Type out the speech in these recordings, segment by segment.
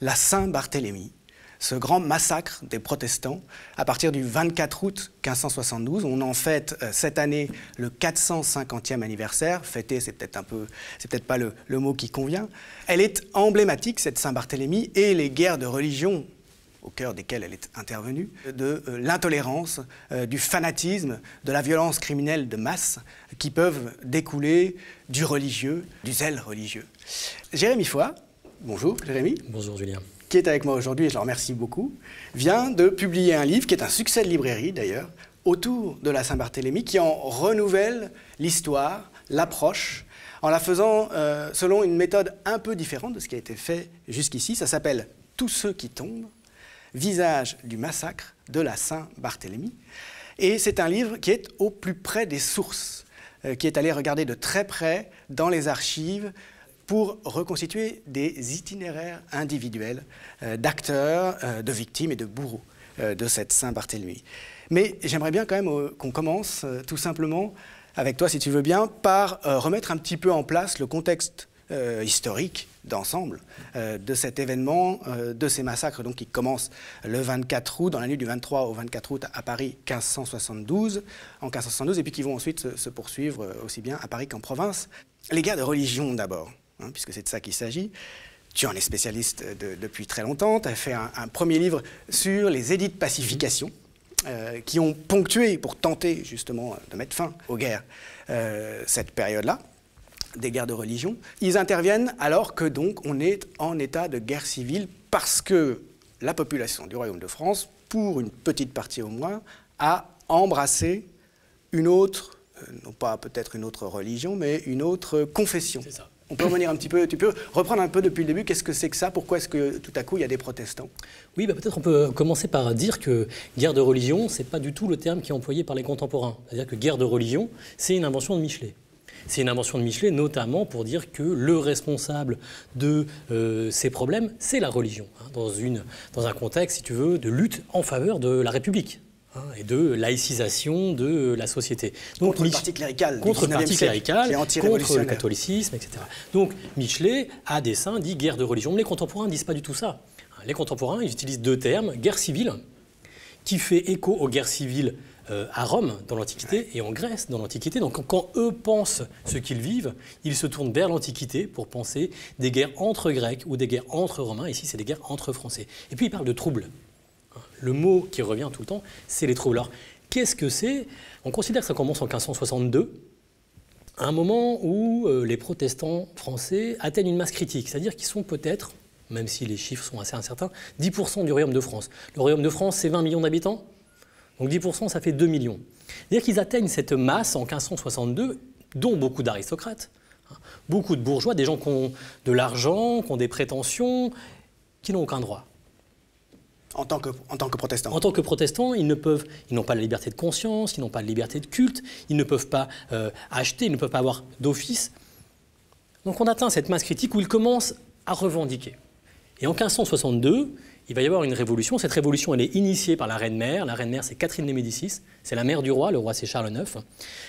la Saint-Barthélemy, ce grand massacre des protestants à partir du 24 août 1572. On en fête cette année le 450e anniversaire. Fêter, c'est peut-être pas le mot qui convient. Elle est emblématique, cette Saint-Barthélemy, et les guerres de religion au cœur desquelles elle est intervenue, de l'intolérance, du fanatisme, de la violence criminelle de masse qui peuvent découler du religieux, du zèle religieux. Jérémy Foy, bonjour Jérémy. Bonjour Julien. Qui est avec moi aujourd'hui, et je le remercie beaucoup, vient de publier un livre qui est un succès de librairie d'ailleurs, autour de la Saint-Barthélemy, qui en renouvelle l'histoire, l'approche, en la faisant selon une méthode un peu différente de ce qui a été fait jusqu'ici. Ça s'appelle « Tous ceux qui tombent », visage du massacre de la Saint-Barthélemy. Et c'est un livre qui est au plus près des sources, qui est allé regarder de très près dans les archives pour reconstituer des itinéraires individuels d'acteurs, de victimes et de bourreaux de cette Saint-Barthélemy. Mais j'aimerais bien quand même qu'on commence tout simplement avec toi, si tu veux bien, par remettre un petit peu en place le contexte historique d'ensemble de cet événement, de ces massacres donc, qui commencent le 24 août, dans la nuit du 23 au 24 août à Paris en 1572, et puis qui vont ensuite se poursuivre aussi bien à Paris qu'en province. Les guerres de religion d'abord, hein, puisque c'est de ça qu'il s'agit. Tu en es spécialiste depuis très longtemps, tu as fait un premier livre sur les édits de pacification qui ont ponctué, pour tenter justement de mettre fin aux guerres, cette période-là, des guerres de religion. Ils interviennent alors que donc on est en état de guerre civile parce que la population du Royaume de France, pour une petite partie au moins, a embrassé une autre, non pas peut-être une autre religion, mais une autre confession. C'est ça. On peut revenir un petit peu, tu peux reprendre un peu depuis le début, qu'est-ce que c'est que ça? Pourquoi est-ce que tout à coup il y a des protestants? Oui, peut-être on peut commencer par dire que guerre de religion, c'est pas du tout le terme qui est employé par les contemporains. C'est-à-dire que guerre de religion, c'est une invention de Michelet. C'est une invention de Michelet, notamment pour dire que le responsable de ces problèmes, c'est la religion, hein, dans un contexte, si tu veux, de lutte en faveur de la République. Et de laïcisation de la société. Donc, contre le parti clérical, contre le le catholicisme, etc. Donc Michelet, à dessein, dit guerre de religion. Mais les contemporains ne disent pas du tout ça. Les contemporains, ils utilisent deux termes, guerre civile, qui fait écho aux guerres civiles à Rome dans l'Antiquité et en Grèce dans l'Antiquité. Donc quand eux pensent ce qu'ils vivent, ils se tournent vers l'Antiquité pour penser des guerres entre Grecs ou des guerres entre Romains. Ici, c'est des guerres entre Français. Et puis ils parlent de troubles. Le mot qui revient tout le temps, c'est les troubles. Alors, qu'est-ce que c'est? On considère que ça commence en 1562, à un moment où les protestants français atteignent une masse critique, c'est-à-dire qu'ils sont peut-être, même si les chiffres sont assez incertains, 10% du Royaume de France. Le Royaume de France, c'est 20 millions d'habitants, donc 10%, ça fait 2 millions. C'est-à-dire qu'ils atteignent cette masse en 1562, dont beaucoup d'aristocrates, beaucoup de bourgeois, des gens qui ont de l'argent, qui ont des prétentions, qui n'ont aucun droit. En tant que protestants. En tant que protestants, ils n'ont pas la liberté de conscience, ils n'ont pas la liberté de culte, ils ne peuvent pas acheter, ils ne peuvent pas avoir d'office. Donc on atteint cette masse critique où ils commencent à revendiquer. Et en 1562, il va y avoir une révolution. Cette révolution, elle est initiée par la reine-mère. La reine-mère, c'est Catherine de Médicis. C'est la mère du roi. Le roi, c'est Charles IX.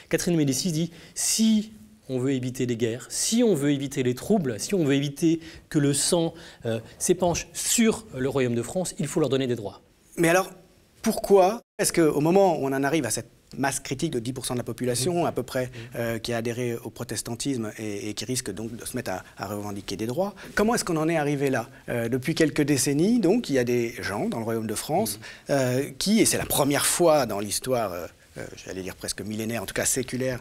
Catherine de Médicis dit « Si on veut éviter les guerres, si on veut éviter les troubles, si on veut éviter que le sang s'épanche sur le Royaume de France, il faut leur donner des droits. » Mais alors, pourquoi est-ce qu'au moment où on en arrive à cette masse critique de 10% de la population, à peu près, qui a adhéré au protestantisme et qui risque donc de se mettre à revendiquer des droits, comment est-ce qu'on en est arrivé là? Depuis quelques décennies, donc, il y a des gens dans le Royaume de France qui, et c'est la première fois dans l'histoire j'allais dire presque millénaire, en tout cas séculaire,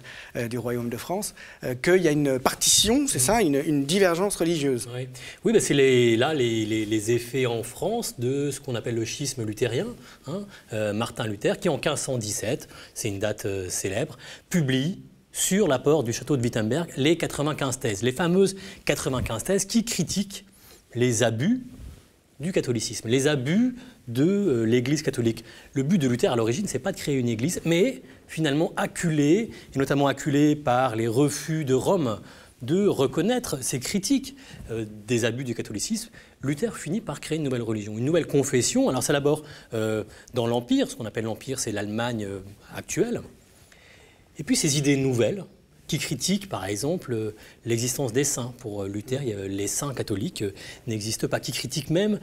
du Royaume de France, qu'il y a une partition, c'est ça, une divergence religieuse. Oui, c'est les effets en France de ce qu'on appelle le schisme luthérien. Martin Luther, qui en 1517, c'est une date célèbre, publie sur l'apport du château de Wittenberg les 95 thèses, les fameuses 95 thèses qui critiquent les abus du catholicisme, les abus de l'Église catholique. Le but de Luther, à l'origine, c'est pas de créer une Église, mais finalement acculé, et notamment acculé par les refus de Rome de reconnaître ces critiques des abus du catholicisme, Luther finit par créer une nouvelle religion, une nouvelle confession. Alors c'est d'abord dans l'Empire, ce qu'on appelle l'Empire, c'est l'Allemagne actuelle. Et puis ces idées nouvelles, qui critique, par exemple, l'existence des saints. Pour Luther, les saints catholiques n'existent pas. Qui critique même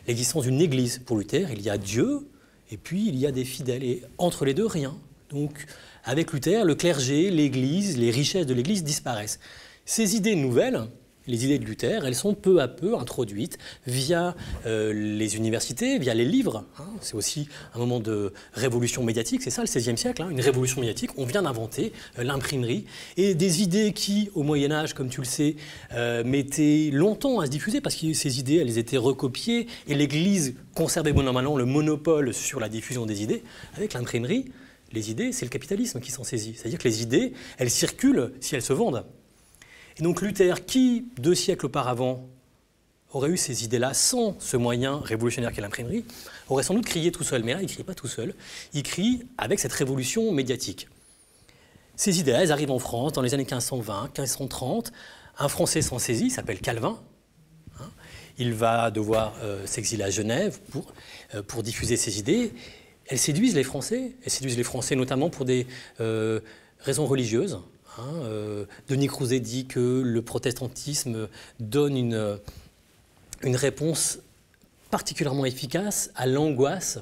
l'existence d'une église. Pour Luther, il y a Dieu et puis il y a des fidèles. Et entre les deux, rien. Donc, avec Luther, le clergé, l'église, les richesses de l'église disparaissent. Ces idées nouvelles, les idées de Luther, elles sont peu à peu introduites via les universités, via les livres. C'est aussi un moment de révolution médiatique, c'est ça le XVIe siècle, une révolution médiatique. On vient d'inventer l'imprimerie et des idées qui, au Moyen-Âge, comme tu le sais, mettaient longtemps à se diffuser parce que ces idées, elles étaient recopiées et l'Église conservait bon an mal an le monopole sur la diffusion des idées. Avec l'imprimerie, les idées, c'est le capitalisme qui s'en saisit. C'est-à-dire que les idées, elles circulent si elles se vendent. Et donc Luther, qui, 2 siècles auparavant, aurait eu ces idées-là sans ce moyen révolutionnaire qu'est l'imprimerie, aurait sans doute crié tout seul. Mais là, il ne crie pas tout seul, il crie avec cette révolution médiatique. Ces idées-là, elles arrivent en France dans les années 1520, 1530. Un Français s'en saisit, il s'appelle Calvin. Il va devoir s'exiler à Genève pour diffuser ces idées. Elles séduisent les Français notamment pour des raisons religieuses. Denis Crouzet dit que le protestantisme donne une réponse particulièrement efficace à l'angoisse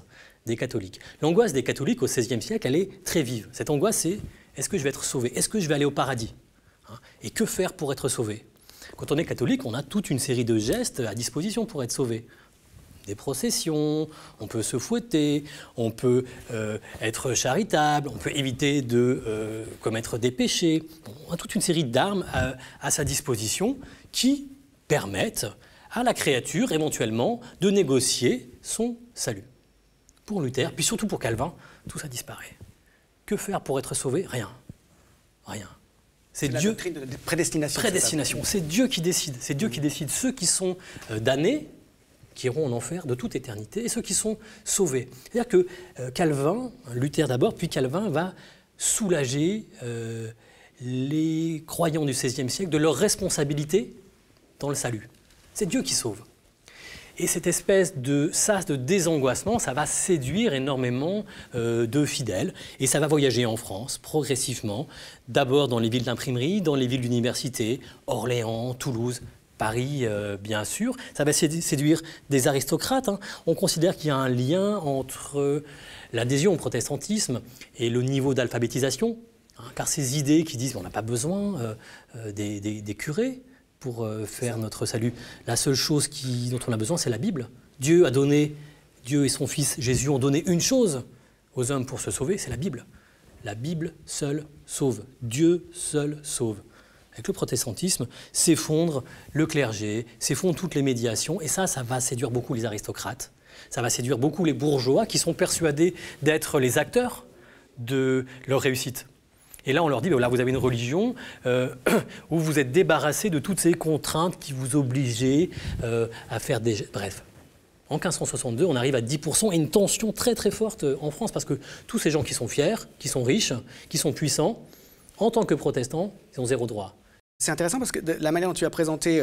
des catholiques. L'angoisse des catholiques au XVIe siècle, elle est très vive. Cette angoisse, c'est est-ce que je vais être sauvé? Est-ce que je vais aller au paradis? Et que faire pour être sauvé? Quand on est catholique, on a toute une série de gestes à disposition pour être sauvé. Des processions, on peut se fouetter, on peut être charitable, on peut éviter de commettre des péchés. On a toute une série d'armes à sa disposition qui permettent à la créature éventuellement de négocier son salut. Pour Luther, puis surtout pour Calvin, tout ça disparaît. Que faire pour être sauvé? Rien. Rien. C'est Dieu. La doctrine de prédestination. Prédestination, c'est Dieu qui décide. C'est Dieu qui décide. Ceux qui sont damnés, qui iront en enfer de toute éternité, et ceux qui sont sauvés. C'est-à-dire que Calvin, Luther d'abord, puis Calvin va soulager les croyants du XVIe siècle de leur responsabilité dans le salut. C'est Dieu qui sauve. Et cette espèce de sas de désangoissement, ça va séduire énormément de fidèles, et ça va voyager en France progressivement, d'abord dans les villes d'imprimerie, dans les villes d'université, Orléans, Toulouse, Paris, bien sûr. Ça va séduire des aristocrates. On considère qu'il y a un lien entre l'adhésion au protestantisme et le niveau d'alphabétisation, car ces idées qui disent qu'on n'a pas besoin des curés pour faire notre salut. La seule chose dont on a besoin, c'est la Bible. Dieu et son Fils Jésus ont donné une chose aux hommes pour se sauver, c'est la Bible. La Bible seule sauve. Dieu seul sauve. Avec le protestantisme, s'effondre le clergé, s'effondrent toutes les médiations, et ça va séduire beaucoup les aristocrates, ça va séduire beaucoup les bourgeois qui sont persuadés d'être les acteurs de leur réussite. Et là, on leur dit, là, vous avez une religion où vous êtes débarrassés de toutes ces contraintes qui vous obligeaient à faire des... Bref, en 1562, on arrive à 10% et une tension très très forte en France, parce que tous ces gens qui sont fiers, qui sont riches, qui sont puissants, en tant que protestants, ils ont zéro droit. C'est intéressant parce que de la manière dont tu as présenté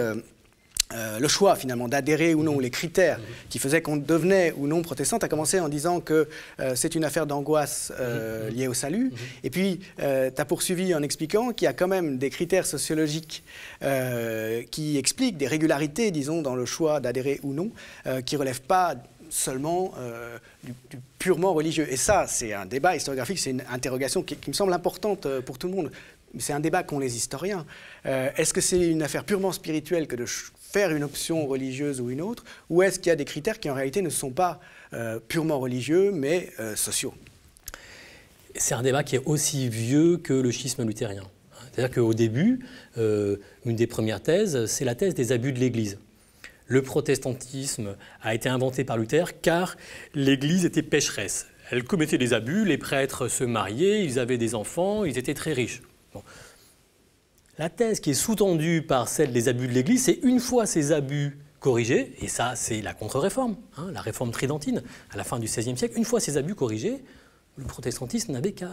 le choix finalement d'adhérer ou non, ou les critères qui faisaient qu'on devenait ou non protestant, tu as commencé en disant que c'est une affaire d'angoisse liée au salut, et puis tu as poursuivi en expliquant qu'il y a quand même des critères sociologiques qui expliquent des régularités, disons, dans le choix d'adhérer ou non, qui ne relèvent pas seulement du purement religieux. Et ça, c'est un débat historiographique, c'est une interrogation qui me semble importante pour tout le monde. C'est un débat qu'ont les historiens. Est-ce que c'est une affaire purement spirituelle que de faire une option religieuse ou une autre, ou est-ce qu'il y a des critères qui en réalité ne sont pas purement religieux, mais sociaux? C'est un débat qui est aussi vieux que le schisme luthérien. C'est-à-dire qu'au début, une des premières thèses, c'est la thèse des abus de l'Église. Le protestantisme a été inventé par Luther car l'Église était pécheresse. Elle commettait des abus, les prêtres se mariaient, ils avaient des enfants, ils étaient très riches. Bon. La thèse qui est sous-tendue par celle des abus de l'Église, c'est une fois ces abus corrigés, et ça c'est la contre-réforme, la réforme tridentine à la fin du XVIe siècle, une fois ces abus corrigés, le protestantisme n'avait qu'à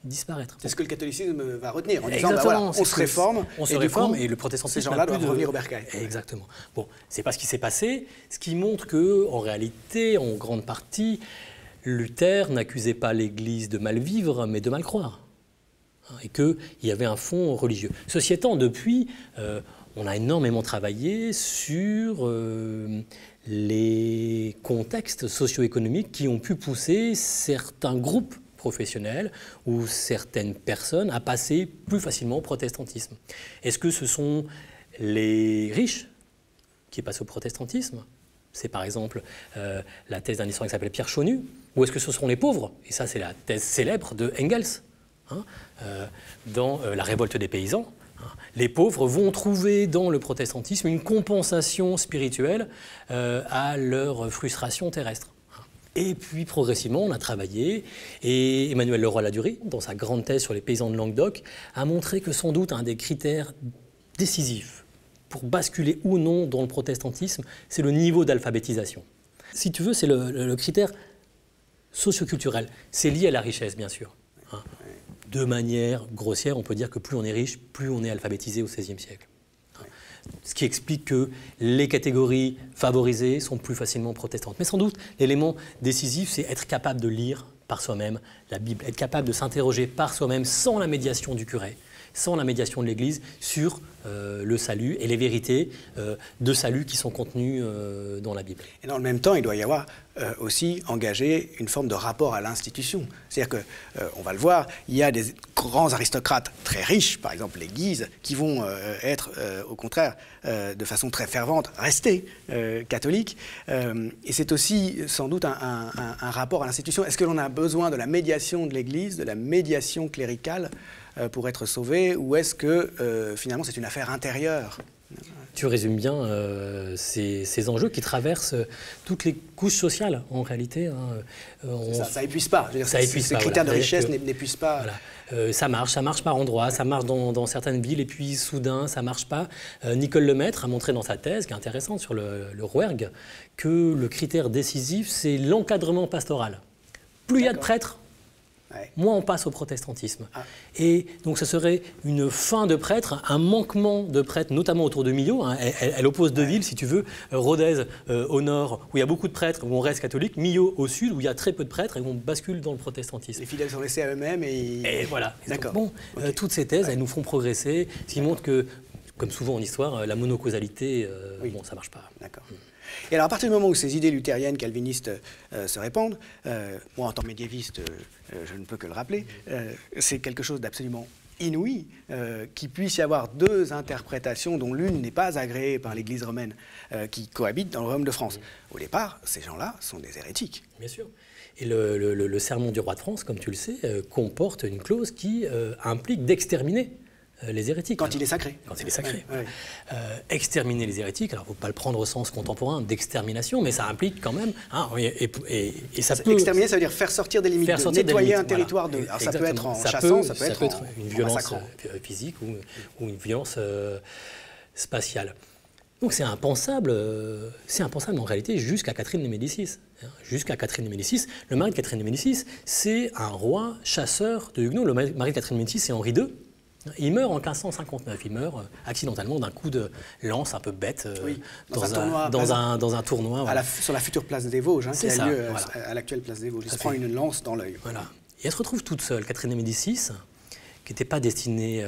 disparaître. C'est ce que le catholicisme va retenir en disant voilà, on se réforme, et le protestantisme, ces gens-là doivent revenir au bercail. Exactement. Bon, c'est pas ce qui s'est passé, ce qui montre que, en réalité, en grande partie, Luther n'accusait pas l'Église de mal vivre, mais de mal croire. et qu'il y avait un fond religieux. Ceci étant, depuis, on a énormément travaillé sur les contextes socio-économiques qui ont pu pousser certains groupes professionnels ou certaines personnes à passer plus facilement au protestantisme. Est-ce que ce sont les riches qui passent au protestantisme? C'est par exemple la thèse d'un historien qui s'appelle Pierre Chaunu. Ou est-ce que ce seront les pauvres? Et ça, c'est la thèse célèbre de Engels, dans La révolte des paysans. Les pauvres vont trouver dans le protestantisme une compensation spirituelle à leur frustration terrestre. Et puis progressivement, on a travaillé, et Emmanuel Leroy-Ladurie, dans sa grande thèse sur les paysans de Languedoc, a montré que sans doute un des critères décisifs pour basculer ou non dans le protestantisme, c'est le niveau d'alphabétisation. Si tu veux, c'est le critère socioculturel. C'est lié à la richesse, bien sûr. De manière grossière, on peut dire que plus on est riche, plus on est alphabétisé au XVIe siècle. Ce qui explique que les catégories favorisées sont plus facilement protestantes. Mais sans doute, l'élément décisif, c'est être capable de lire par soi-même la Bible, être capable de s'interroger par soi-même sans la médiation du curé, sans la médiation de l'Église, sur le salut et les vérités de salut qui sont contenues dans la Bible. Et dans le même temps, il doit y avoir aussi engagé une forme de rapport à l'institution. C'est-à-dire que, on va le voir, il y a des grands aristocrates très riches, par exemple les Guises, qui vont être, au contraire, de façon très fervente, rester catholiques. Et c'est aussi, sans doute, un rapport à l'institution. Est-ce que l'on a besoin de la médiation de l'Église, de la médiation cléricale pour être sauvé, ou est-ce que finalement c'est une affaire intérieure? Tu résumes bien ces enjeux qui traversent toutes les couches sociales en réalité. Ça n'épuise pas. Ces critères de richesse n'épuisent pas. Voilà. Ça marche par endroits, ça marche dans certaines villes, et puis soudain ça ne marche pas. Nicole Lemaître a montré dans sa thèse, qui est intéressante sur le Rouergue, que le critère décisif c'est l'encadrement pastoral. Plus il y a de prêtres, moins on passe au protestantisme. Et donc ce serait une fin de prêtres, un manquement de prêtres, notamment autour de Millau. Elle oppose deux villes, si tu veux, Rodez au nord, où il y a beaucoup de prêtres, où on reste catholique, Millau au sud, où il y a très peu de prêtres et où on bascule dans le protestantisme. Les fidèles sont laissés à eux-mêmes et voilà. D'accord. Donc, toutes ces thèses, elles nous font progresser, ce qui montre que, comme souvent en histoire, la monocausalité, bon, ça ne marche pas. D'accord. Et alors, à partir du moment où ces idées luthériennes, calvinistes se répandent, moi, en tant que médiéviste, je ne peux que le rappeler, c'est quelque chose d'absolument inouï qu'il puisse y avoir deux interprétations dont l'une n'est pas agréée par l'Église romaine qui cohabitent dans le royaume de France. Au départ, ces gens-là sont des hérétiques. Bien sûr. Et le sermon du roi de France, comme tu le sais, comporte une clause qui implique d'exterminer les hérétiques. Quand il est sacré. Quand il est sacré. Ouais. Exterminer les hérétiques, alors il ne faut pas le prendre au sens contemporain d'extermination, mais ça implique quand même... et ça peut... Exterminer, ça veut dire faire sortir des limites, nettoyer un territoire. Voilà. Alors, ça peut être en chassant, ça peut être une violence physique ou une violence spatiale. Donc c'est impensable en réalité jusqu'à Catherine de Médicis. Jusqu'à Catherine de Médicis, le mari de Catherine de Médicis, c'est un roi chasseur de Huguenots. Le mari de Catherine de Médicis, c'est Henri II. Il meurt en 1559, il meurt accidentellement d'un coup de lance un peu bête dans un tournoi. Voilà. Sur la future place des Vosges, qui a lieu à l'actuelle place des Vosges. Il se prend une lance dans l'œil. Voilà. Et elle se retrouve toute seule, Catherine de Médicis, qui n'était pas destinée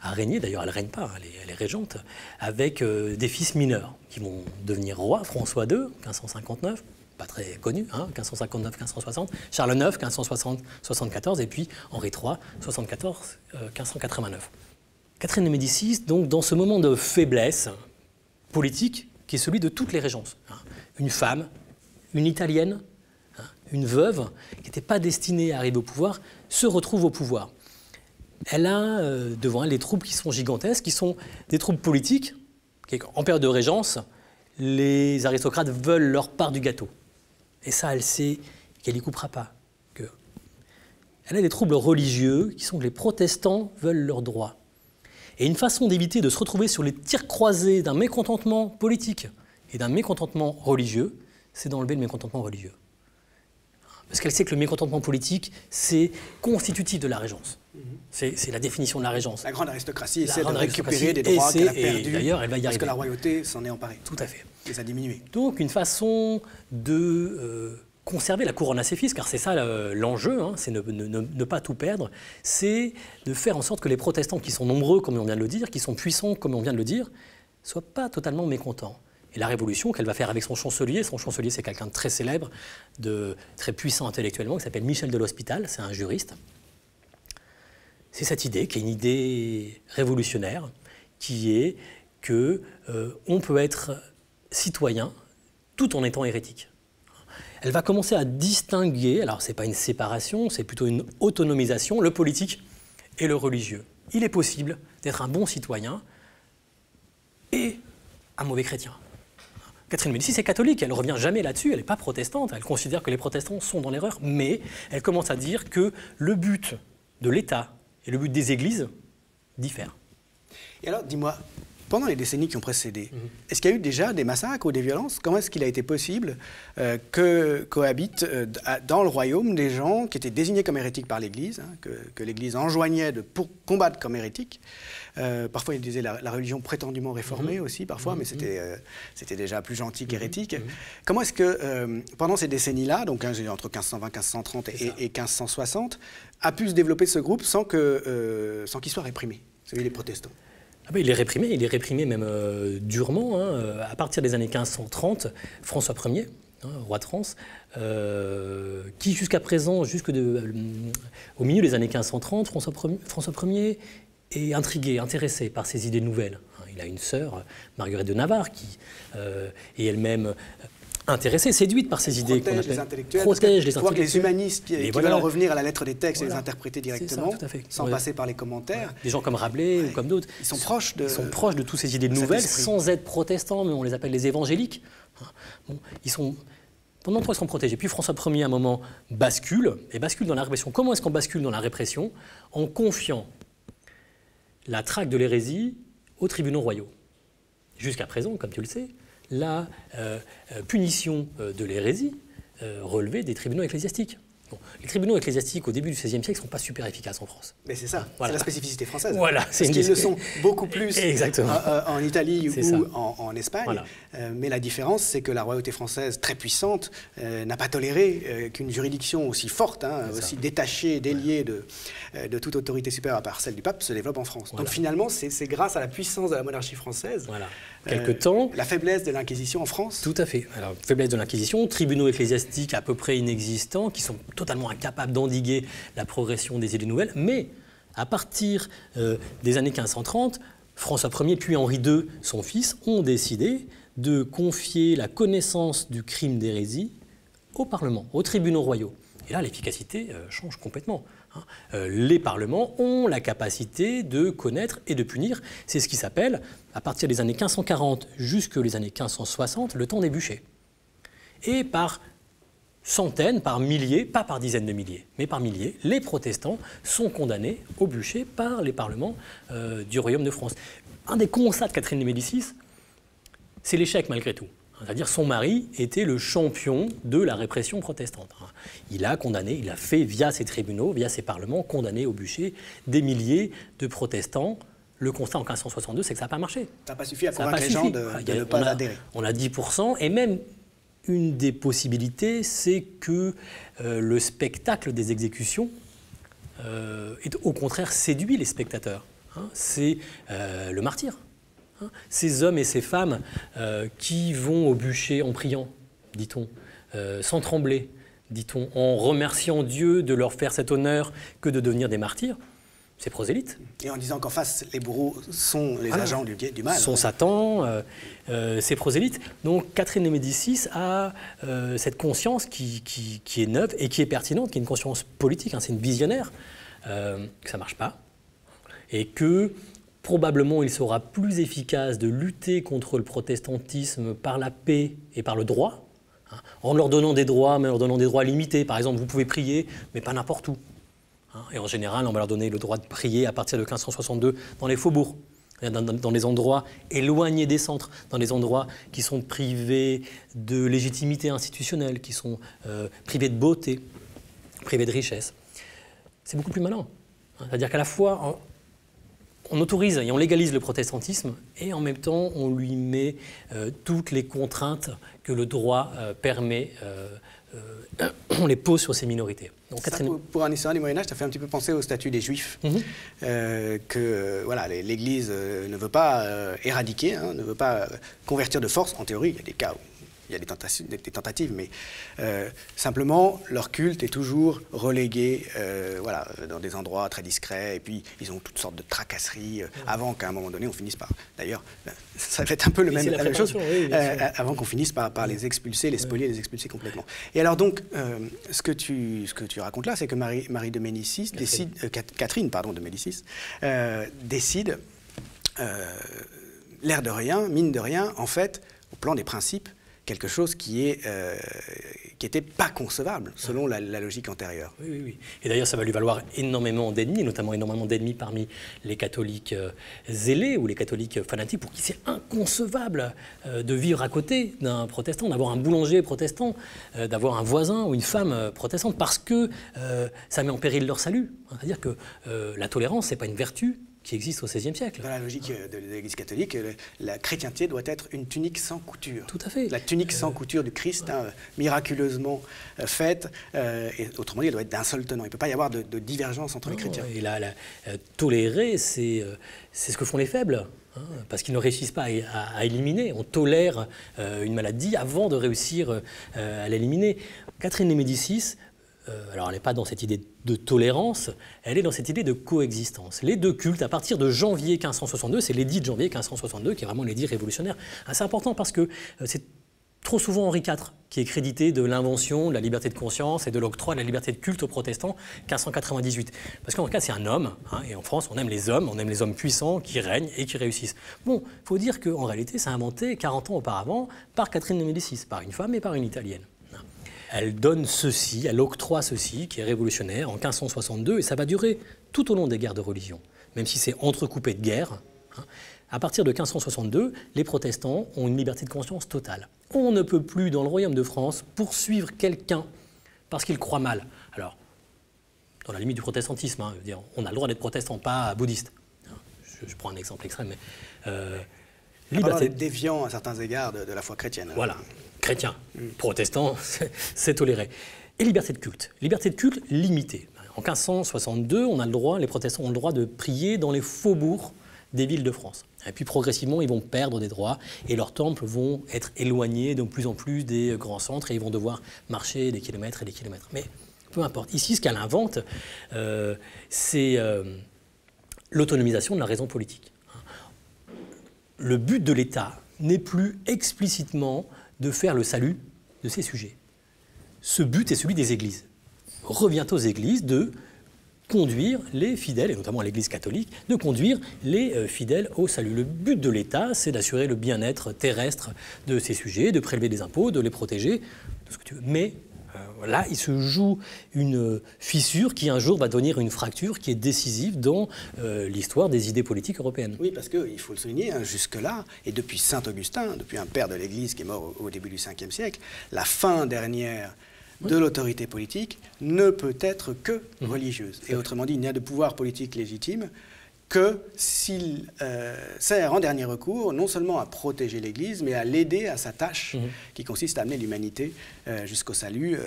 à régner, d'ailleurs elle ne règne pas, elle est régente, avec des fils mineurs qui vont devenir rois, François II, 1559, pas très connu, 1559-1560, Charles IX, 1560-74, et puis Henri III, 74-1589. Catherine de Médicis, donc, dans ce moment de faiblesse politique, qui est celui de toutes les régences, une femme, une italienne, une veuve, qui n'était pas destinée à arriver au pouvoir, se retrouve au pouvoir. Elle a devant elle des troupes qui sont gigantesques, qui sont des troupes politiques, en période de régence, les aristocrates veulent leur part du gâteau. Et ça, elle sait qu'elle n'y coupera pas. Elle a des troubles religieux qui sont que les protestants veulent leurs droits. Et une façon d'éviter de se retrouver sur les tirs croisés d'un mécontentement politique et d'un mécontentement religieux, c'est d'enlever le mécontentement religieux. Parce qu'elle sait que le mécontentement politique, c'est constitutif de la régence. C'est la définition de la régence. La grande aristocratie essaie de récupérer des droits qu'elle a perdus. D'ailleurs, elle va y arriver. Parce que la royauté s'en est emparée. Tout à fait. Les a diminués. Donc, une façon de conserver la couronne à ses fils, car c'est ça l'enjeu, hein, c'est ne pas tout perdre, c'est de faire en sorte que les protestants qui sont nombreux, comme on vient de le dire, qui sont puissants, comme on vient de le dire, ne soient pas totalement mécontents. Et la révolution qu'elle va faire avec son chancelier c'est quelqu'un de très célèbre, de très puissant intellectuellement, qui s'appelle Michel de l'Hospital, c'est un juriste. C'est cette idée qui est une idée révolutionnaire, qui est qu'on peut être citoyen tout en étant hérétique. Elle va commencer à distinguer, alors ce n'est pas une séparation, c'est plutôt une autonomisation, le politique et le religieux. Il est possible d'être un bon citoyen et un mauvais chrétien. Catherine de Médicis est catholique, elle ne revient jamais là-dessus, elle n'est pas protestante, elle considère que les protestants sont dans l'erreur, mais elle commence à dire que le but de l'État et le but des églises diffèrent. Et alors, dis-moi, pendant les décennies qui ont précédé, est-ce qu'il y a eu déjà des massacres ou des violences? Comment est-ce qu'il a été possible que cohabitent dans le royaume des gens qui étaient désignés comme hérétiques par l'Église, hein, que l'Église enjoignait pour combattre comme hérétiques? Parfois, il disait la religion prétendument réformée aussi, parfois, mais c'était déjà plus gentil qu'hérétique. Comment est-ce que, pendant ces décennies-là, donc entre 1520, 1530 et 1560, a pu se développer ce groupe sans qu'il soit réprimé, celui des protestants? Ah ben, il est réprimé même durement. Hein. À partir des années 1530, François Ier, roi de France, qui jusqu'à présent, au milieu des années 1530, François Ier est intrigué, intéressé par ces idées nouvelles. Il a une sœur, Marguerite de Navarre, qui est elle-même intéressée, séduite par ces idées qu'on appelle... les intellectuels, protège les intellectuels. Les humanistes qui veulent en revenir à la lettre des textes et les interpréter directement, sans passer par les commentaires. Des gens comme Rabelais ou comme d'autres. Ils sont proches de toutes ces idées nouvelles, sans être protestants, mais on les appelle les évangéliques. Bon, pendant longtemps, ils sont protégés. Puis François Ier, à un moment, bascule dans la répression. Comment est-ce qu'on bascule dans la répression? En confiant la traque de l'hérésie aux tribunaux royaux. Jusqu'à présent, comme tu le sais, la punition de l'hérésie relevait des tribunaux ecclésiastiques. Bon, les tribunaux ecclésiastiques au début du XVIe siècle ne sont pas super efficaces en France. Mais c'est ça, c'est la spécificité française. Voilà, parce qu'ils le sont beaucoup plus en Italie ou en Espagne. Voilà. Mais la différence, c'est que la royauté française, très puissante, n'a pas toléré qu'une juridiction aussi forte, aussi détachée, déliée de toute autorité supérieure à part celle du pape, se développe en France. Voilà. Donc finalement, c'est grâce à la puissance de la monarchie française, quelque temps, la faiblesse de l'Inquisition en France. Tout à fait. Alors, faiblesse de l'Inquisition, tribunaux ecclésiastiques à peu près inexistants, qui sont totalement incapables d'endiguer la progression des idées nouvelles. Mais à partir des années 1530, François Ier puis Henri II, son fils, ont décidé de confier la connaissance du crime d'hérésie au Parlement, aux tribunaux royaux. Et là, l'efficacité change complètement. Les parlements ont la capacité de connaître et de punir. C'est ce qui s'appelle, à partir des années 1540 jusque les années 1560, le temps des bûchers. Et par centaines, par milliers, pas par dizaines de milliers, mais par milliers, les protestants sont condamnés au bûcher par les parlements du Royaume de France. Un des constats de Catherine de Médicis, c'est l'échec malgré tout. C'est-à-dire son mari était le champion de la répression protestante. Il a condamné, il a fait via ses tribunaux, via ses parlements, condamné au bûcher des milliers de protestants. Le constat en 1562, c'est que ça n'a pas marché. Ça n'a pas suffi à convaincre les gens de ne pas adhérer. On a 10%, et même une des possibilités, c'est que le spectacle des exécutions est au contraire séduit les spectateurs. C'est le martyre. Ces hommes et ces femmes qui vont au bûcher en priant, dit-on, sans trembler, dit-on, en remerciant Dieu de leur faire cet honneur que de devenir des martyrs, c'est prosélyte. Et en disant qu'en face, les bourreaux sont les agents du mal. Sont Satan, c'est prosélyte. Donc Catherine de Médicis a cette conscience qui est neuve et qui est pertinente, qui est une conscience politique, c'est une visionnaire, que ça ne marche pas, et que probablement, il sera plus efficace de lutter contre le protestantisme par la paix et par le droit, en leur donnant des droits, mais en leur donnant des droits limités. Par exemple, vous pouvez prier, mais pas n'importe où. Et en général, on va leur donner le droit de prier à partir de 1562 dans les faubourgs, dans les endroits éloignés des centres, dans les endroits qui sont privés de légitimité institutionnelle, qui sont privés de beauté, privés de richesse. C'est beaucoup plus malin. C'est-à-dire qu'à la fois, on autorise et on légalise le protestantisme et en même temps on lui met toutes les contraintes que le droit permet on les pose sur ces minorités. Donc, pour un historien du Moyen-Âge, ça fait un petit peu penser au statut des Juifs, que voilà, l'Église ne veut pas éradiquer, hein, ne veut pas convertir de force. En théorie, il y a des cas où il y a des tentatives, mais simplement, leur culte est toujours relégué voilà, dans des endroits très discrets, et puis ils ont toutes sortes de tracasseries, avant qu'à un moment donné, on finisse par... D'ailleurs, ça va être un peu la même chose, oui, avant qu'on finisse par les expulser, les spolier, les expulser complètement. Et alors donc, ce que tu racontes là, c'est que Marie de Médicis décide... Catherine, pardon, de Médicis, décide, l'air de rien, mine de rien, en fait, au plan des principes, quelque chose qui était pas concevable, selon la logique antérieure. Oui, oui. Et d'ailleurs, ça va lui valoir énormément d'ennemis, notamment énormément d'ennemis parmi les catholiques zélés ou les catholiques fanatiques, pour qui c'est inconcevable de vivre à côté d'un protestant, d'avoir un boulanger protestant, d'avoir un voisin ou une femme protestante, parce que ça met en péril leur salut. C'est-à-dire que la tolérance, c'est pas une vertu qui existe au XVIe siècle. Dans la logique de l'Église catholique, la chrétienté doit être une tunique sans couture. Tout à fait. La tunique sans couture du Christ, hein, miraculeusement faite, et autrement dit, elle doit être d'un seul tenant. Il ne peut pas y avoir de divergence entre les chrétiens. Et tolérer, c'est ce que font les faibles, hein, parce qu'ils ne réussissent pas à éliminer. On tolère une maladie avant de réussir à l'éliminer. Catherine de Médicis, alors elle n'est pas dans cette idée de tolérance, elle est dans cette idée de coexistence. Les deux cultes, à partir de janvier 1562, c'est l'édit de janvier 1562 qui est vraiment l'édit révolutionnaire. C'est important parce que c'est trop souvent Henri IV qui est crédité de l'invention de la liberté de conscience et de l'octroi de la liberté de culte aux protestants 1598. Parce qu'Henri IV, c'est un homme, hein, et en France, on aime les hommes puissants qui règnent et qui réussissent. Bon, il faut dire qu'en réalité, c'est inventé 40 ans auparavant par Catherine de Médicis, par une femme et par une Italienne. Elle donne ceci, elle octroie ceci, qui est révolutionnaire, en 1562, et ça va durer tout au long des guerres de religion, même si c'est entrecoupé de guerres. Hein. À partir de 1562, les protestants ont une liberté de conscience totale. On ne peut plus, dans le royaume de France, poursuivre quelqu'un parce qu'il croit mal. Alors, dans la limite du protestantisme, hein, je veux dire, on a le droit d'être protestant, pas bouddhiste. Je prends un exemple extrême, mais... liberté déviant à certains égards de la foi chrétienne. Voilà. Chrétien, protestant, c'est toléré. Et liberté de culte. Liberté de culte limitée. En 1562, les protestants ont le droit de prier dans les faubourgs des villes de France. Et puis progressivement, ils vont perdre des droits et leurs temples vont être éloignés de plus en plus des grands centres et ils vont devoir marcher des kilomètres et des kilomètres. Mais peu importe. Ici, ce qu'elle invente, c'est l'autonomisation de la raison politique. Le but de l'État n'est plus explicitement de faire le salut de ses sujets. Ce but est celui des églises. Revient aux églises de conduire les fidèles, et notamment l'Église catholique, de conduire les fidèles au salut. Le but de l'État, c'est d'assurer le bien-être terrestre de ses sujets, de prélever des impôts, de les protéger, tout ce que tu veux. Mais là, il se joue une fissure qui un jour va devenir une fracture qui est décisive dans l'histoire des idées politiques européennes. Oui, parce qu'il faut le souligner, hein, jusque-là, et depuis saint Augustin, depuis un père de l'Église qui est mort au début du 5e siècle, la fin dernière de l'autorité politique ne peut être que religieuse. Et autrement dit, il n'y a de pouvoir politique légitime que s'il sert en dernier recours non seulement à protéger l'Église, mais à l'aider à sa tâche qui consiste à amener l'humanité jusqu'au salut,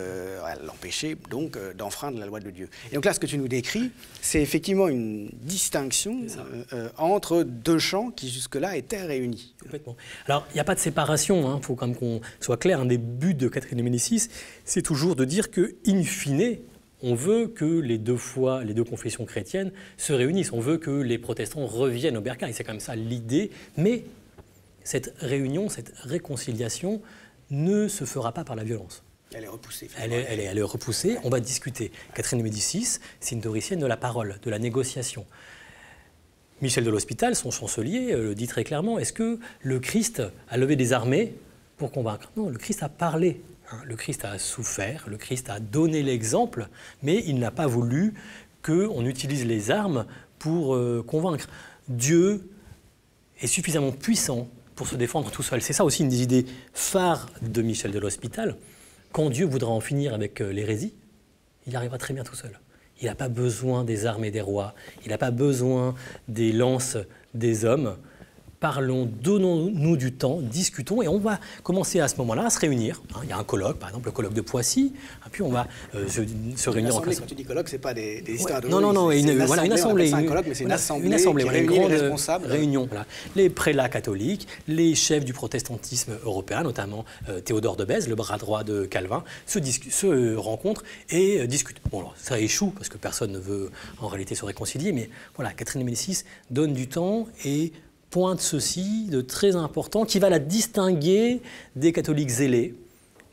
à l'empêcher donc d'enfreindre la loi de Dieu. Et donc là, ce que tu nous décris, c'est effectivement une distinction entre deux champs qui jusque-là étaient réunis. Complètement. Alors, il n'y a pas de séparation, il faut quand même qu'on soit clair. Un des buts de Catherine de Médicis, c'est toujours de dire que, in fine, on veut que les deux confessions chrétiennes se réunissent. On veut que les protestants reviennent au bercail. C'est quand même ça l'idée. Mais cette réunion, cette réconciliation ne se fera pas par la violence. Elle est repoussée. Elle est repoussée. On va discuter. Catherine de Médicis, c'est une théoricienne de la parole, de la négociation. Michel de l'Hospital, son chancelier, le dit très clairement. Est-ce que le Christ a levé des armées pour convaincre? Non, le Christ a parlé. Le Christ a souffert, le Christ a donné l'exemple, mais il n'a pas voulu qu'on utilise les armes pour convaincre. Dieu est suffisamment puissant pour se défendre tout seul. C'est ça aussi une des idées phares de Michel de l'Hospital. Quand Dieu voudra en finir avec l'hérésie, il arrivera très bien tout seul. Il n'a pas besoin des armes et des rois, il n'a pas besoin des lances des hommes. parlons, donnons-nous du temps, discutons, et on va commencer à ce moment-là à se réunir. Il y a un colloque, par exemple le colloque de Poissy, et puis on va se réunir en classe. Quand tu dis colloque, ce n'est pas des histoires de Non, voilà, une assemblée. C'est un colloque, mais c'est une assemblée qui réunit les responsables. Réunion, voilà. Les prélats catholiques, les chefs du protestantisme européen, notamment Théodore de Bèze, le bras droit de Calvin, se rencontrent et discutent. Bon, alors, ça échoue, parce que personne ne veut en réalité se réconcilier, mais voilà, Catherine de Médicis donne du temps et pointe ceci de très important qui va la distinguer des catholiques zélés,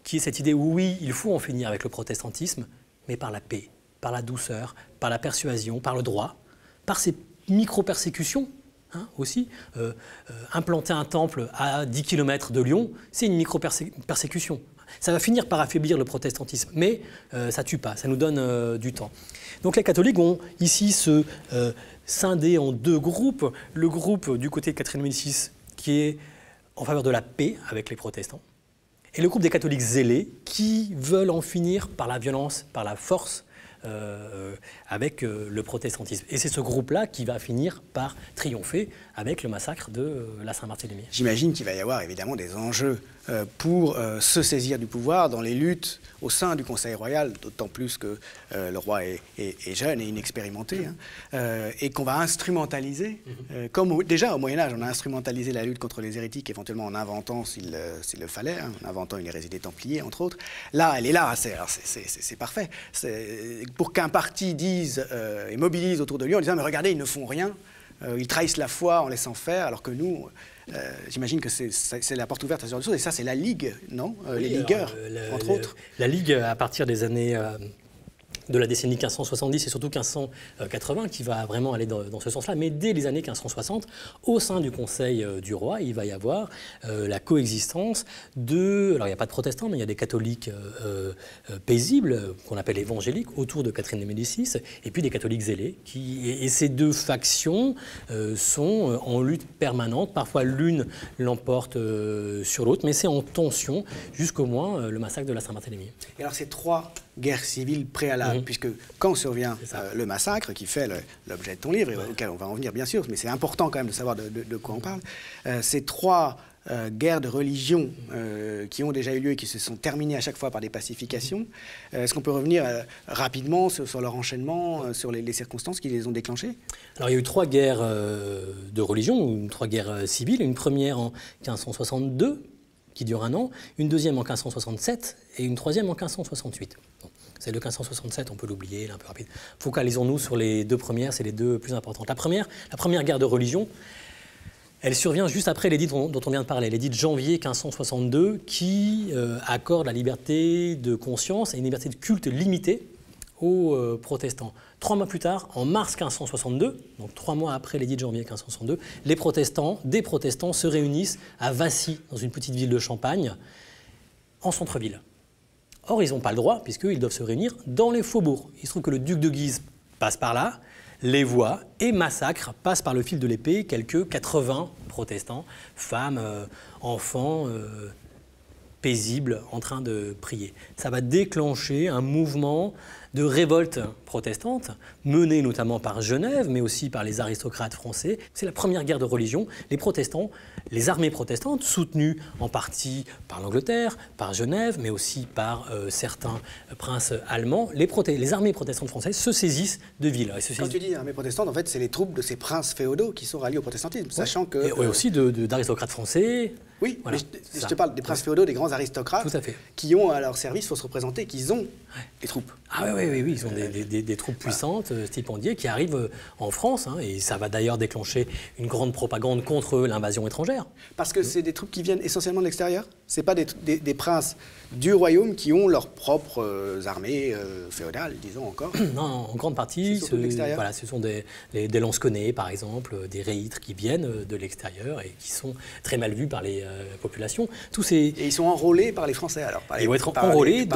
qui est cette idée où oui, il faut en finir avec le protestantisme, mais par la paix, par la douceur, par la persuasion, par le droit, par ces micro-persécutions aussi. Implanter un temple à 10 km de Lyon, c'est une micro-persécution. Ça va finir par affaiblir le protestantisme, mais ça ne tue pas, ça nous donne du temps. Donc les catholiques vont ici se scinder en deux groupes. Le groupe du côté de Catherine de Médicis qui est en faveur de la paix avec les protestants, et le groupe des catholiques zélés qui veulent en finir par la violence, par la force, avec le protestantisme. Et c'est ce groupe-là qui va finir par triompher avec le massacre de la Saint-Barthélemy. J'imagine qu'il va y avoir évidemment des enjeux pour se saisir du pouvoir dans les luttes au sein du Conseil royal, d'autant plus que le roi est jeune et inexpérimenté, et qu'on va instrumentaliser, comme déjà au Moyen-Âge, on a instrumentalisé la lutte contre les hérétiques, éventuellement en inventant, s'il le fallait, en inventant une hérésie des Templiers, entre autres. Là, elle est là, c'est parfait. Pour qu'un parti dise et mobilise autour de lui en disant « mais regardez, ils ne font rien », ils trahissent la foi en laissant faire, alors que nous, j'imagine que c'est la porte ouverte à ce genre de choses. Et ça, c'est la Ligue, non les ligueurs, entre autres. La Ligue, à partir des années de la décennie 1570 et surtout 1580, qui va vraiment aller dans ce sens-là. Mais dès les années 1560, au sein du Conseil du roi, il va y avoir la coexistence de... Alors, il n'y a pas de protestants, mais il y a des catholiques paisibles, qu'on appelle évangéliques, autour de Catherine de Médicis, et puis des catholiques zélés. Et ces deux factions sont en lutte permanente. Parfois, l'une l'emporte sur l'autre, mais c'est en tension jusqu'au moins le massacre de la Saint-Barthélemy. Et alors, ces trois guerres civiles préalables, puisque quand survient le massacre, qui fait l'objet de ton livre, et auquel on va en venir bien sûr, mais c'est important quand même de savoir de quoi on parle, ces trois guerres de religion qui ont déjà eu lieu et qui se sont terminées à chaque fois par des pacifications, est-ce qu'on peut revenir rapidement sur leur enchaînement, sur les circonstances qui les ont déclenchées? Alors il y a eu trois guerres de religion, ou trois guerres civiles, une première en 1562, qui dure un an, une deuxième en 1567 et une troisième en 1568. Bon, celle de 1567, on peut l'oublier, elle est un peu rapide. Focalisons-nous sur les deux premières, c'est les deux plus importantes. La première guerre de religion, elle survient juste après l'édit dont on vient de parler, l'édit de janvier 1562, qui accorde la liberté de conscience et une liberté de culte limitée aux protestants. 3 mois plus tard, en mars 1562, donc 3 mois après l'édit de janvier 1562, des protestants se réunissent à Vassy, dans une petite ville de Champagne, en centre-ville. Or, ils n'ont pas le droit, puisqu'ils doivent se réunir dans les faubourgs. Il se trouve que le duc de Guise passe par là, les voit et massacre, passe par le fil de l'épée, quelques 80 protestants, femmes, enfants, paisibles, en train de prier. Ça va déclencher un mouvement de révolte protestante, menée notamment par Genève, mais aussi par les aristocrates français. C'est la première guerre de religion. Les protestants, les armées protestantes, soutenues en partie par l'Angleterre, par Genève, mais aussi par certains princes allemands, les armées protestantes françaises se saisissent de villes. Quand tu dis armées protestantes, en fait, c'est les troupes de ces princes féodaux qui sont ralliés au protestantisme, sachant que... Et aussi d'aristocrates français. Oui, voilà, mais je te parle des princes féodaux, des grands aristocrates, qui ont à leur service, il faut se représenter, qu'ils ont des troupes. Ah oui, ils ont des troupes puissantes, stipendiées, qui arrivent en France, et ça va d'ailleurs déclencher une grande propagande contre l'invasion étrangère. Parce que c'est des troupes qui viennent essentiellement de l'extérieur? Ce n'est pas des princes du royaume qui ont leurs propres armées féodales, disons encore? Non, en grande partie, ce sont des lansquenets, par exemple, des réitres qui viennent de l'extérieur et qui sont très mal vus par les populations. Et ils sont enrôlés par les Français, alors? Ils vont être enrôlés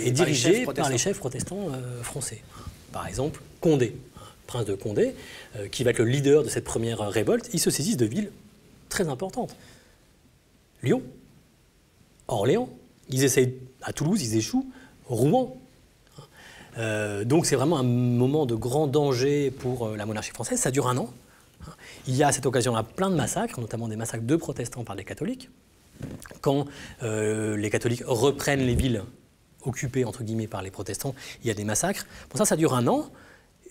et dirigés par les chefs protestants français. Par exemple, Condé, prince de Condé, qui va être le leader de cette première révolte. Ils se saisissent de villes très importantes. Lyon, Orléans, ils essayent à Toulouse, ils échouent, Rouen. Donc c'est vraiment un moment de grand danger pour la monarchie française. Ça dure un an. Il y a à cette occasion-là plein de massacres, notamment des massacres de protestants par les catholiques. Quand les catholiques reprennent les villes occupées entre guillemets par les protestants, il y a des massacres. Bon, ça dure un an.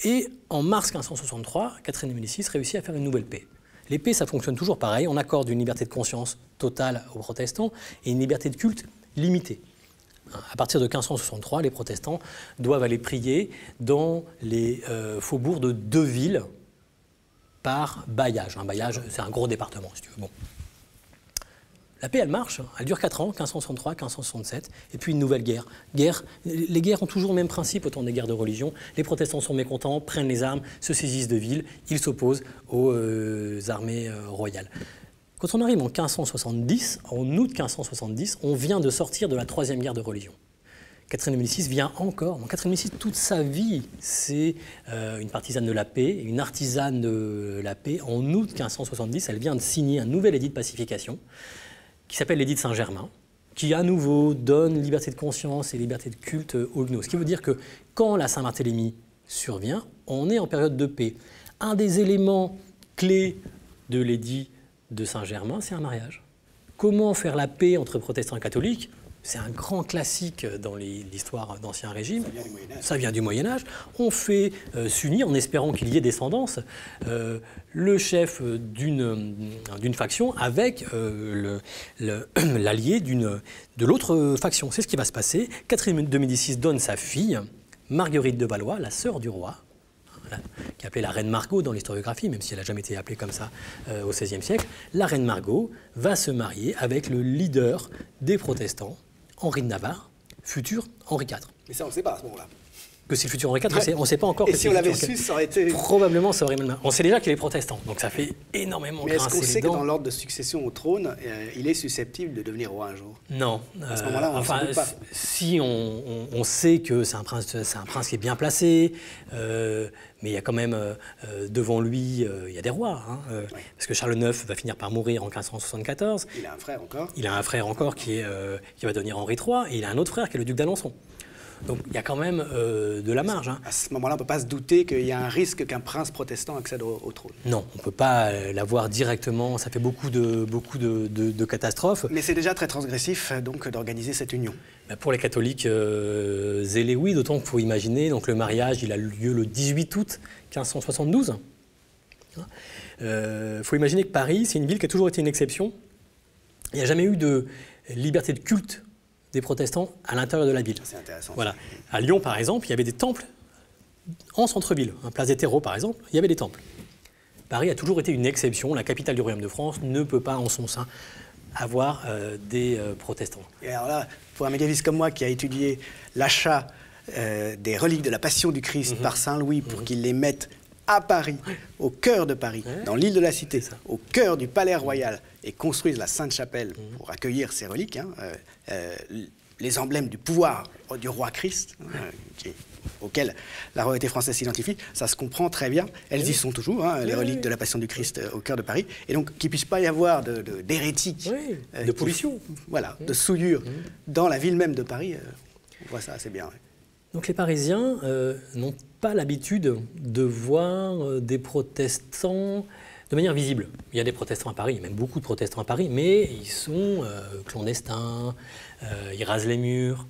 Et en mars 1563, Catherine de Médicis réussit à faire une nouvelle paix. Les paix, ça fonctionne toujours pareil. On accorde une liberté de conscience totale aux protestants et une liberté de culte limitée. À partir de 1563, les protestants doivent aller prier dans les faubourgs de 2 villes par bailliage. Un bailliage, c'est un gros département, si tu veux. Bon. La paix, elle marche, elle dure 4 ans, 1563, 1567, et puis une nouvelle guerre. Les guerres ont toujours le même principe au temps des guerres de religion. Les protestants sont mécontents, prennent les armes, se saisissent de villes, ils s'opposent aux armées royales. Quand on arrive en 1570, en août 1570, on vient de sortir de la 3e guerre de religion. Catherine de Médicis vient encore. Donc Catherine de Médicis, toute sa vie, c'est une partisane de la paix, une artisane de la paix. En août 1570, elle vient de signer un nouvel édit de pacification qui s'appelle l'édit de Saint-Germain, qui à nouveau donne liberté de conscience et liberté de culte aux huguenots. Ce qui veut dire que quand la Saint-Barthélemy survient, on est en période de paix. Un des éléments clés de l'édit de Saint-Germain, c'est un mariage. Comment faire la paix entre protestants et catholiques ? C'est un grand classique dans l'histoire d'Ancien Régime. Ça vient du Moyen-Âge. On fait s'unir, en espérant qu'il y ait descendance, le chef d'une faction avec l'allié de l'autre faction. C'est ce qui va se passer. Catherine de Médicis donne sa fille, Marguerite de Valois, la sœur du roi, qui est appelée la reine Margot dans l'historiographie, même si elle n'a jamais été appelée comme ça au XVIe siècle. La reine Margot va se marier avec le leader des protestants, Henri de Navarre, futur Henri IV. Mais ça, on ne sait pas à ce moment-là. Que c'est le futur Henri IV, ouais. On ne sait pas encore. Et si on l'avait su, ça aurait été... Probablement, ça aurait mal. On sait déjà qu'il est protestant, donc ça fait énormément grincer les dents. Mais est-ce qu'on sait que dans l'ordre de succession au trône, il est susceptible de devenir roi un jour? Non. À ce moment-là, on ne sait pas. Si on sait que c'est un prince qui est bien placé, mais il y a quand même devant lui, il y a des rois. Hein, oui. Parce que Charles IX va finir par mourir en 1574. Il a un frère encore. Il a un frère encore qui va devenir Henri III, et il a un autre frère qui est le duc d'Alençon. Donc il y a quand même de la marge. Hein. À ce moment-là, on ne peut pas se douter qu'il y a un risque qu'un prince protestant accède au trône. Non, on ne peut pas l'avoir directement. Ça fait beaucoup de catastrophes. Mais c'est déjà très transgressif donc d'organiser cette union. Pour les catholiques zélés, oui, d'autant qu'il faut imaginer, donc le mariage, il a lieu le 18 août 1572. Faut imaginer que Paris, c'est une ville qui a toujours été une exception. Il n'y a jamais eu de liberté de culte des protestants à l'intérieur de la ville. C'est intéressant. Voilà. À Lyon, par exemple, il y avait des temples en centre-ville. Place des Terreaux, par exemple, il y avait des temples. Paris a toujours été une exception. La capitale du Royaume de France ne peut pas, en son sein, avoir des protestants. Et alors là, pour un médiéviste comme moi qui a étudié l'achat des reliques de la Passion du Christ par Saint-Louis pour qu'il les mette à Paris, au cœur de Paris, dans l'île de la Cité, au cœur du palais royal, et construisent la Sainte-Chapelle pour accueillir ces reliques, hein, les emblèmes du pouvoir du roi Christ, auquel la royauté française s'identifie, ça se comprend très bien. Elles y sont toujours, hein, les reliques de la Passion du Christ au cœur de Paris. Et donc qu'il ne puisse pas y avoir d'hérétiques, de pollution, voilà, de souillure dans la ville même de Paris, on voit ça assez bien. Ouais. Donc les Parisiens n'ont pas l'habitude de voir des protestants de manière visible. Il y a des protestants à Paris, il y a même beaucoup de protestants à Paris, mais ils sont clandestins, ils rasent les murs.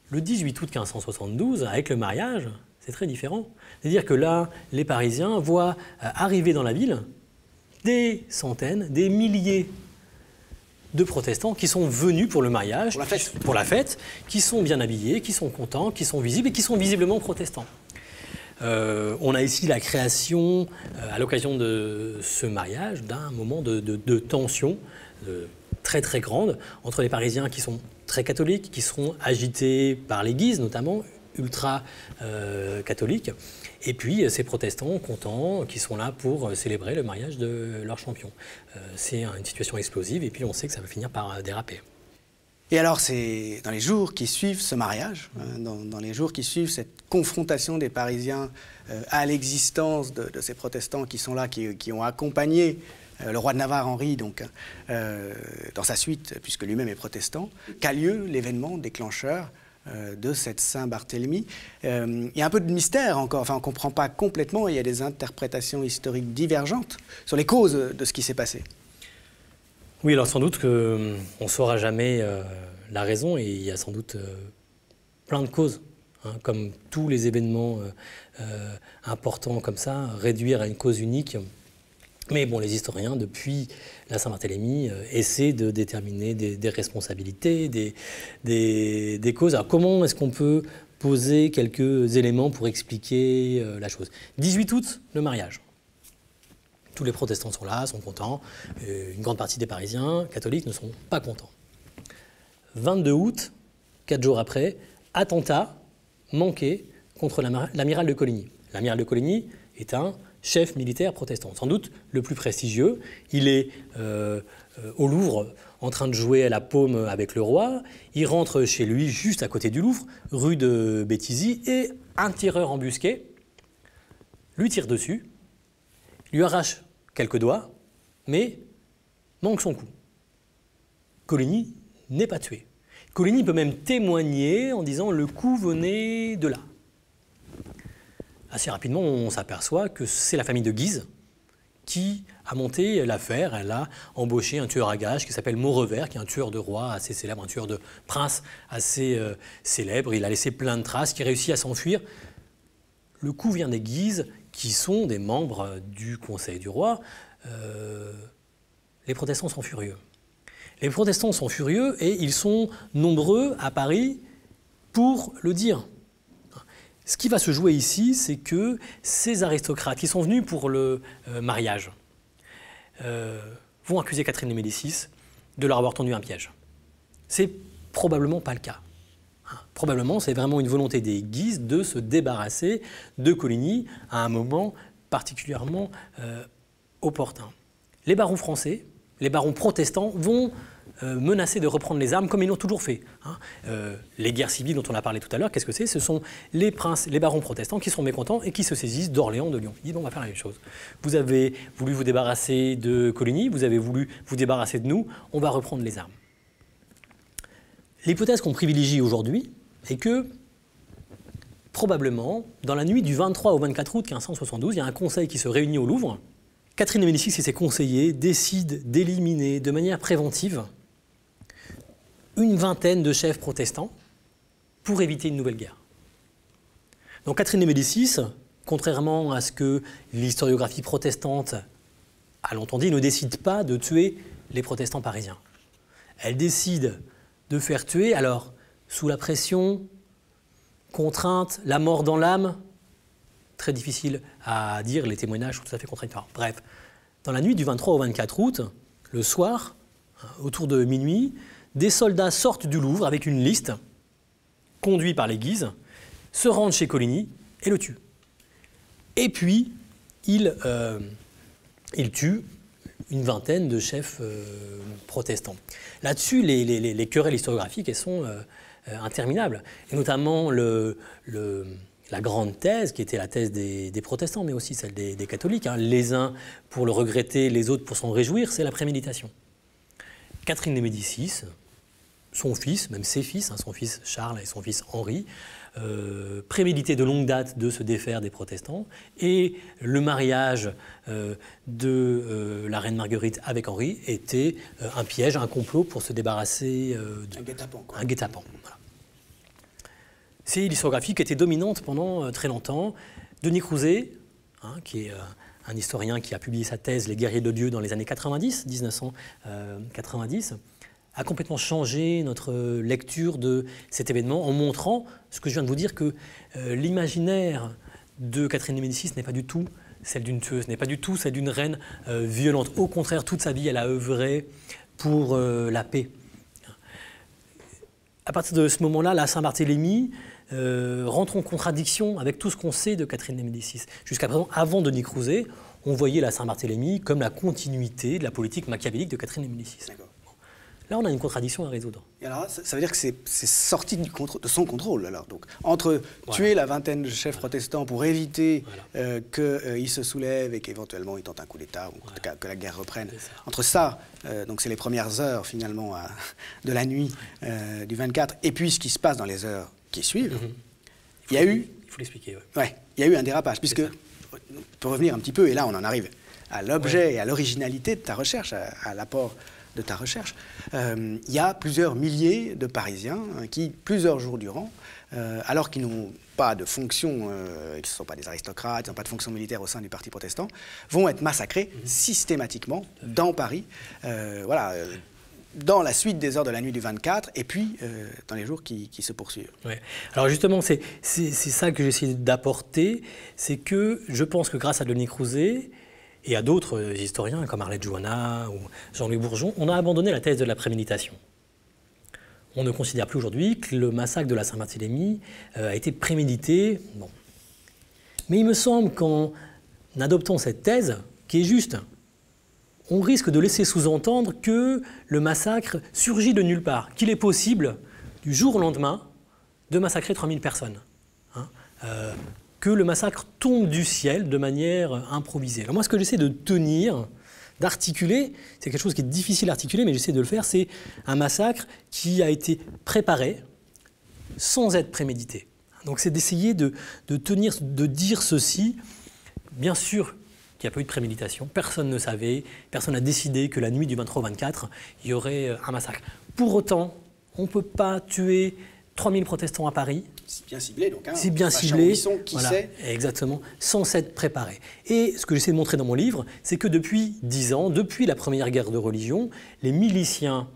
Le 18 août 1572, avec le mariage, c'est très différent. C'est-à-dire que là, les Parisiens voient arriver dans la ville des centaines, des milliers de protestants qui sont venus pour le mariage, pour la fête, qui sont bien habillés, qui sont contents, qui sont visibles et qui sont visiblement protestants. On a ici la création, à l'occasion de ce mariage, d'un moment de tension très très grande entre les Parisiens qui sont très catholiques, qui seront agités par les Guises notamment, ultra-catholiques, et puis ces protestants contents qui sont là pour célébrer le mariage de leur champion. C'est une situation explosive et puis on sait que ça va finir par déraper. Et alors, c'est dans les jours qui suivent ce mariage, dans les jours qui suivent cette confrontation des Parisiens à l'existence de ces protestants qui sont là, qui ont accompagné le roi de Navarre, Henri, donc, dans sa suite, puisque lui-même est protestant, qu'a lieu l'événement déclencheur de cette Saint-Barthélemy. Il y a un peu de mystère encore, enfin on ne comprend pas complètement, il y a des interprétations historiques divergentes sur les causes de ce qui s'est passé. Oui, alors sans doute qu'on ne saura jamais la raison, et il y a sans doute plein de causes. Hein, comme tous les événements importants comme ça, réduire à une cause unique. Mais bon, les historiens, depuis la Saint-Barthélemy, essaient de déterminer des responsabilités, des causes. Alors comment est-ce qu'on peut poser quelques éléments pour expliquer la chose? 18 août, le mariage. Tous les protestants sont là, sont contents. Une grande partie des Parisiens catholiques ne sont pas contents. 22 août, 4 jours après, attentat manqué contre l'amiral de Coligny. L'amiral de Coligny est un chef militaire protestant, sans doute le plus prestigieux. Il est au Louvre en train de jouer à la paume avec le roi. Il rentre chez lui juste à côté du Louvre, rue de Béthisy, et un tireur embusqué lui tire dessus, lui arrache quelques doigts, mais manque son coup. Coligny n'est pas tué. Coligny peut même témoigner en disant « le coup venait de là ». Assez rapidement, on s'aperçoit que c'est la famille de Guise qui a monté l'affaire. Elle a embauché un tueur à gages qui s'appelle Maurevel, qui est un tueur de roi assez célèbre, un tueur de prince assez célèbre. Il a laissé plein de traces, qui réussit à s'enfuir. Le coup vient des Guises, qui sont des membres du Conseil du roi. Les protestants sont furieux. Les protestants sont furieux et ils sont nombreux à Paris pour le dire. Ce qui va se jouer ici, c'est que ces aristocrates qui sont venus pour le mariage vont accuser Catherine de Médicis de leur avoir tendu un piège. C'est probablement pas le cas. Probablement, c'est vraiment une volonté des Guises de se débarrasser de Coligny à un moment particulièrement opportun. Les barons français, les barons protestants vont menacer de reprendre les armes comme ils l'ont toujours fait. Les guerres civiles dont on a parlé tout à l'heure, qu'est-ce que c'est? Ce sont les princes, les barons protestants qui sont mécontents et qui se saisissent d'Orléans, de Lyon. Ils disent bon, on va faire la même chose. Vous avez voulu vous débarrasser de Coligny, vous avez voulu vous débarrasser de nous, on va reprendre les armes. L'hypothèse qu'on privilégie aujourd'hui est que probablement, dans la nuit du 23 au 24 août 1572, il y a un conseil qui se réunit au Louvre. Catherine de Médicis et ses conseillers décident d'éliminer de manière préventive une vingtaine de chefs protestants pour éviter une nouvelle guerre. Donc Catherine de Médicis, contrairement à ce que l'historiographie protestante a longtemps dit, ne décide pas de tuer les protestants parisiens. Elle décide de faire tuer, alors sous la pression, contrainte, la mort dans l'âme, très difficile à dire, les témoignages sont tout à fait contradictoires. Bref, dans la nuit du 23 au 24 août, le soir, autour de minuit, des soldats sortent du Louvre avec une liste, conduits par les Guises, se rendent chez Coligny et le tuent. Et puis, ils tuent une vingtaine de chefs protestants. Là-dessus, les querelles historiographiques, elles sont interminables. Et notamment la grande thèse, qui était la thèse des protestants, mais aussi celle des catholiques, les uns pour le regretter, les autres pour s'en réjouir, c'est la préméditation. Catherine de Médicis, son fils, même ses fils, son fils Charles et son fils Henri, préméditaient de longue date de se défaire des protestants, et le mariage de la reine Marguerite avec Henri était un piège, un complot pour se débarrasser un guet-apens, quoi. Un guet-apens, voilà. C'est l'historiographie qui était dominante pendant très longtemps. Denis Crouzet, qui est un historien qui a publié sa thèse « Les guerriers de Dieu » dans les années 1990, a complètement changé notre lecture de cet événement en montrant ce que je viens de vous dire, que l'imaginaire de Catherine de Médicis n'est pas du tout celle d'une tueuse, n'est pas du tout celle d'une reine violente. Au contraire, toute sa vie, elle a œuvré pour la paix. À partir de ce moment-là, la Saint-Barthélemy rentre en contradiction avec tout ce qu'on sait de Catherine de Médicis. Jusqu'à présent, avant Denis Crouzet, on voyait la Saint-Barthélemy comme la continuité de la politique machiavélique de Catherine de Médicis. Bon. Là, on a une contradiction à résoudre. Et alors, ça veut dire que c'est sorti de son contrôle, alors. Donc, entre tuer la vingtaine de chefs protestants pour éviter qu'ils se soulèvent et qu'éventuellement ils tentent un coup d'État, ou que la guerre reprenne. Entre ça, donc c'est les premières heures, finalement, de la nuit du 24, et puis ce qui se passe dans les heures qui suivent, il y a eu... Il faut l'expliquer, oui. Ouais, il y a eu un dérapage, puisque, pour revenir un petit peu, et là on en arrive à l'objet et à l'originalité de ta recherche, à l'apport de ta recherche, il y a plusieurs milliers de Parisiens qui, plusieurs jours durant, alors qu'ils n'ont pas de fonction, qui ne sont pas des aristocrates, qui n'ont pas de fonction militaire au sein du Parti protestant, vont être massacrés systématiquement dans Paris, voilà, dans la suite des heures de la nuit du 24, et puis dans les jours qui se poursuivent. Ouais. Alors justement, c'est ça que j'ai essayé d'apporter, c'est que je pense que grâce à Dominique Rouzet, et à d'autres historiens comme Arlette Joanna ou Jean-Louis Bourgeon, on a abandonné la thèse de la préméditation. On ne considère plus aujourd'hui que le massacre de la Saint-Barthélemy a été prémédité. Bon. Mais il me semble qu'en adoptant cette thèse, qui est juste, on risque de laisser sous-entendre que le massacre surgit de nulle part, qu'il est possible, du jour au lendemain, de massacrer 3000 personnes. Hein, que le massacre tombe du ciel de manière improvisée. Alors moi, ce que j'essaie de tenir, d'articuler, c'est quelque chose qui est difficile à articuler, mais j'essaie de le faire, c'est un massacre qui a été préparé sans être prémédité. Donc c'est d'essayer de tenir, de dire ceci. Bien sûr qu'il n'y a pas eu de préméditation, personne ne savait, personne n'a décidé que la nuit du 23 au 24, il y aurait un massacre. Pour autant, on ne peut pas tuer 3000 protestants à Paris. C'est bien ciblé, donc. Hein, c'est bien ciblé, qui voilà, sait. Exactement, sans s'être préparé. Et ce que j'essaie de montrer dans mon livre, c'est que depuis 10 ans, depuis la première guerre de religion, les miliciens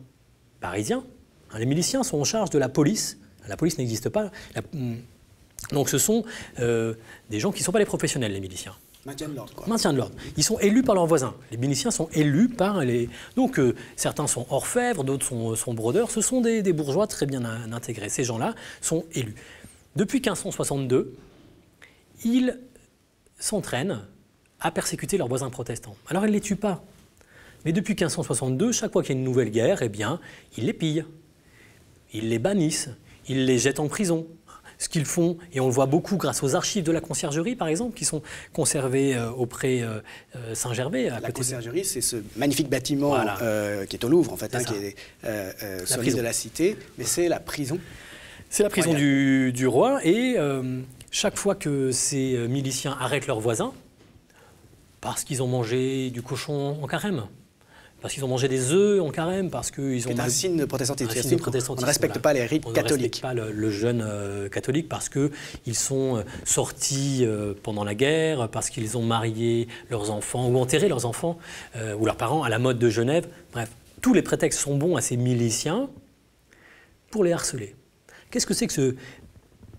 parisiens, hein, les miliciens sont en charge de la police. La police n'existe pas. Donc ce sont des gens qui ne sont pas les professionnels, les miliciens. Maintien de l'ordre, quoi. Maintien de l'ordre. Ils sont élus par leurs voisins. Les miliciens sont élus par les... Donc, certains sont orfèvres, d'autres sont brodeurs. Ce sont des bourgeois très bien intégrés. Ces gens-là sont élus. Depuis 1562, ils s'entraînent à persécuter leurs voisins protestants. Alors, ils ne les tuent pas. Mais depuis 1562, chaque fois qu'il y a une nouvelle guerre, eh bien, ils les pillent. Ils les bannissent. Ils les jettent en prison. Ce qu'ils font, et on le voit beaucoup grâce aux archives de la conciergerie, par exemple, qui sont conservées auprès Saint-Gervais. La conciergerie, c'est ce magnifique bâtiment voilà. Qui est au Louvre, en fait, hein, qui est sur l'île de la Cité, mais c'est la prison. C'est la prison du roi, et chaque fois que ces miliciens arrêtent leurs voisins, parce qu'ils ont mangé du cochon en carême, parce qu'ils ont mangé des œufs en carême, parce qu'ils ont... C'est un signe de protestantisme. On ne respecte pas les rites catholiques. On ne respecte pas le jeûne catholique parce qu'ils sont sortis pendant la guerre, parce qu'ils ont marié leurs enfants ou enterré leurs enfants ou leurs parents à la mode de Genève. Bref, tous les prétextes sont bons à ces miliciens pour les harceler. Qu'est-ce que c'est que ce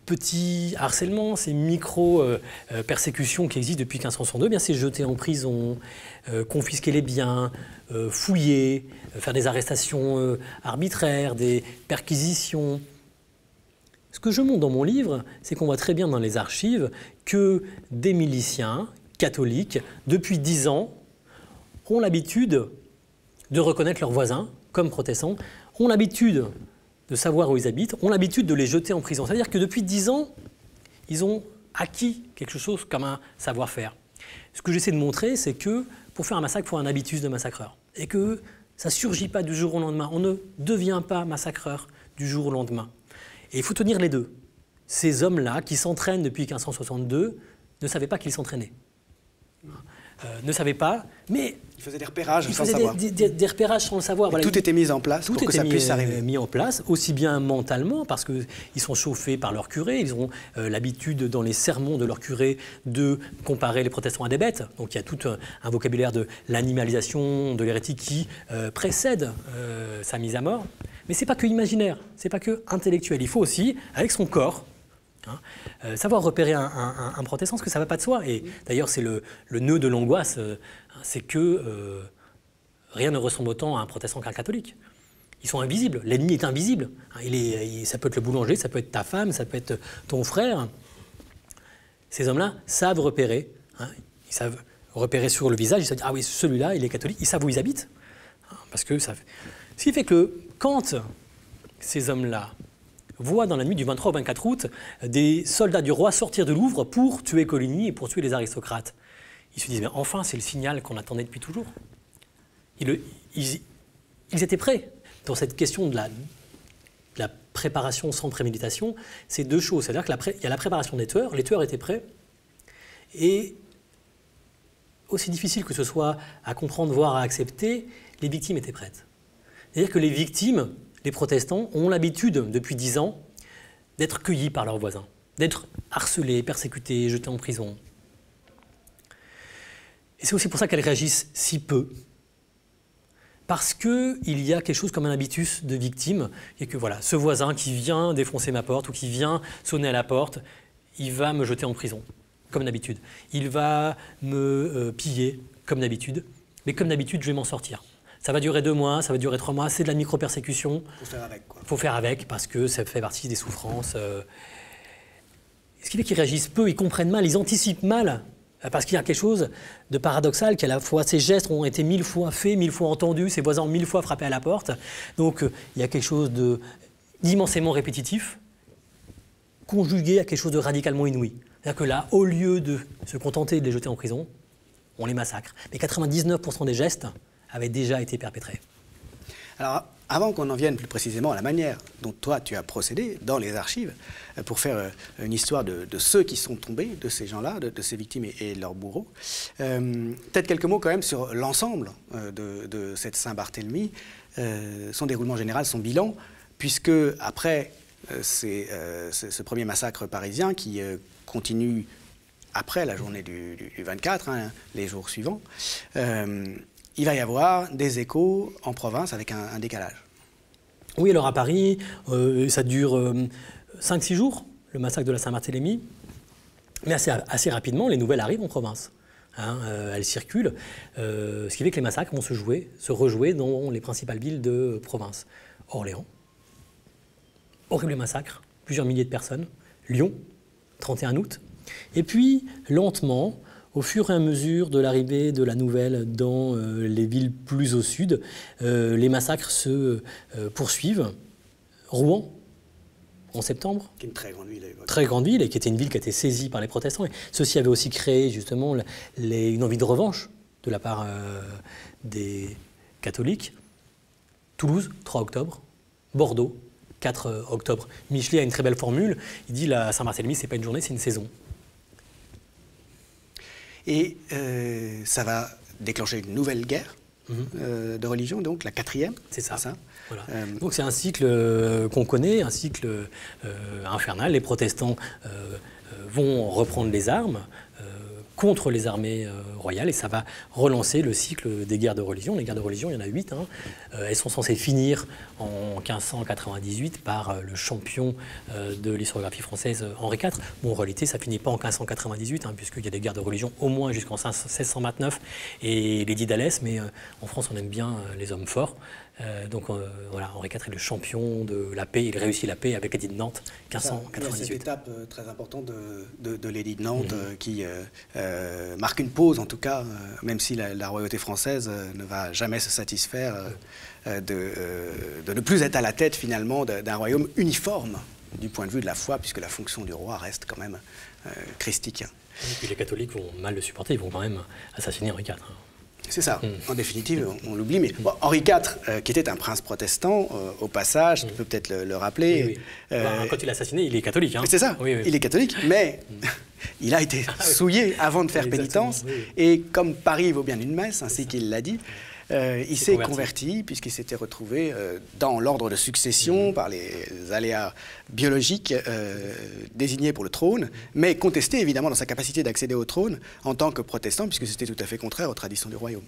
petit harcèlement, ces micro-persécutions qui existent depuis 1562, eh bien c'est jeter en prison, confisquer les biens, fouiller, faire des arrestations arbitraires, des perquisitions. Ce que je montre dans mon livre, c'est qu'on voit très bien dans les archives que des miliciens catholiques, depuis 10 ans, ont l'habitude de reconnaître leurs voisins comme protestants, ont l'habitude de savoir où ils habitent, ont l'habitude de les jeter en prison. C'est-à-dire que depuis 10 ans, ils ont acquis quelque chose comme un savoir-faire. Ce que j'essaie de montrer, c'est que pour faire un massacre, il faut un habitus de massacreur. Et que ça ne surgit pas du jour au lendemain. On ne devient pas massacreur du jour au lendemain. Et il faut tenir les deux. Ces hommes-là, qui s'entraînent depuis 1562, ne savaient pas qu'ils s'entraînaient. Ne savaient pas, mais... Ils faisaient des repérages sans savoir. Des repérages sans le savoir. Voilà. Tout était mis en place pour que ça puisse arriver. Mis en place, aussi bien mentalement, parce qu'ils sont chauffés par leur curé, ils ont l'habitude dans les sermons de leur curé de comparer les protestants à des bêtes. Donc il y a tout un vocabulaire de l'animalisation, de l'hérétique qui précède sa mise à mort. Mais ce n'est pas que imaginaire, ce n'est pas que intellectuel. Il faut aussi, avec son corps, savoir repérer un protestant, parce que ça ne va pas de soi. Et d'ailleurs, c'est le nœud de l'angoisse, c'est que rien ne ressemble autant à un protestant qu'à un catholique. Ils sont invisibles, l'ennemi est invisible. Ça peut être le boulanger, ça peut être ta femme, ça peut être ton frère. Ces hommes-là savent repérer, ils savent repérer sur le visage, ils savent dire, ah oui, celui-là, il est catholique, ils savent où ils habitent. Parce que ça... Ce qui fait que quand ces hommes-là voit dans la nuit du 23 au 24 août des soldats du roi sortir de Louvre pour tuer Coligny et pour tuer les aristocrates. Ils se disent, mais enfin, c'est le signal qu'on attendait depuis toujours. Ils étaient prêts dans cette question de la préparation sans préméditation, c'est deux choses. C'est-à-dire qu'il y a la préparation des tueurs, les tueurs étaient prêts, et aussi difficile que ce soit à comprendre, voire à accepter, les victimes étaient prêtes. C'est-à-dire que les victimes, les protestants, ont l'habitude, depuis 10 ans, d'être cueillis par leurs voisins, d'être harcelés, persécutés, jetés en prison. Et c'est aussi pour ça qu'elles réagissent si peu. Parce qu'il y a quelque chose comme un habitus de victime, et que voilà, ce voisin qui vient défoncer ma porte ou qui vient sonner à la porte, il va me jeter en prison, comme d'habitude. Il va me piller, comme d'habitude. Mais comme d'habitude, je vais m'en sortir. Ça va durer 2 mois, ça va durer 3 mois, c'est de la micro-persécution. Faut faire avec, quoi. Faut faire avec, parce que ça fait partie des souffrances. Ce qui fait qu'ils réagissent peu, ils comprennent mal, ils anticipent mal. Parce qu'il y a quelque chose de paradoxal, qu'à la fois ces gestes ont été 1000 fois faits, 1000 fois entendus, ces voisins ont 1000 fois frappé à la porte. Donc il y a quelque chose d'immensément répétitif, conjugué à quelque chose de radicalement inouï. C'est-à-dire que là, au lieu de se contenter de les jeter en prison, on les massacre. Mais 99% des gestes avaient déjà été perpétrés. Alors, avant qu'on en vienne plus précisément à la manière dont toi tu as procédé dans les archives pour faire une histoire de ceux qui sont tombés, de ces gens-là, de ces victimes et de leurs bourreaux, peut-être quelques mots quand même sur l'ensemble de cette Saint-Barthélemy, son déroulement général, son bilan, puisque après ce premier massacre parisien qui continue après la journée du 24, hein, les jours suivants, il va y avoir des échos en province avec un décalage. Oui, alors à Paris, ça dure 5-6 jours, le massacre de la Saint-Barthélemy. Mais assez rapidement, les nouvelles arrivent en province. Hein, elles circulent, ce qui fait que les massacres vont se rejouer dans les principales villes de province. Orléans, horrible massacre, plusieurs milliers de personnes. Lyon, 31 août. Et puis, lentement, au fur et à mesure de l'arrivée de la nouvelle dans les villes plus au sud, les massacres se poursuivent. Rouen, en septembre. Qui est une très grande ville. Très grande ville, et qui était une ville qui a été saisie par les protestants. Et ceci avait aussi créé justement une envie de revanche de la part des catholiques. Toulouse, 3 octobre. Bordeaux, 4 octobre. Michelet a une très belle formule. Il dit la Saint-Barthélemy, ce n'est pas une journée, c'est une saison. Et ça va déclencher une nouvelle guerre de religion, donc la 4e. C'est ça. Voilà. Donc c'est un cycle qu'on connaît, un cycle infernal. Les protestants vont reprendre les armes contre les armées royales, et ça va relancer le cycle des guerres de religion. Les guerres de religion, il y en a 8. Hein. Elles sont censées finir en 1598 par le champion de l'historiographie française, Henri IV. Bon, en réalité, ça ne finit pas en 1598, hein, puisqu'il y a des guerres de religion au moins jusqu'en 1629 et l'édit d'Alès, mais en France, on aime bien les hommes forts. Donc voilà, Henri IV est le champion de la paix, il réussit la paix avec l'édit de Nantes, 1598. Il y a cette étape très importante de l'édit de Nantes qui marque une pause, en tout cas, même si la royauté française ne va jamais se satisfaire de ne plus être à la tête finalement d'un royaume uniforme du point de vue de la foi, puisque la fonction du roi reste quand même christique. Et puis les catholiques vont mal le supporter, ils vont quand même assassiner Henri IV. C'est ça, en définitive, on l'oublie. Mais bon, Henri IV, qui était un prince protestant, au passage, tu peux peut-être le rappeler. Oui. Quand il est assassiné, il est catholique. Hein. C'est ça, il est catholique, mais il a été souillé avant de faire pénitence. Et comme Paris vaut bien une messe, ainsi qu'il l'a dit, il s'est converti puisqu'il s'était retrouvé dans l'ordre de succession par les aléas biologiques désignés pour le trône, mais contesté évidemment dans sa capacité d'accéder au trône en tant que protestant, puisque c'était tout à fait contraire aux traditions du royaume.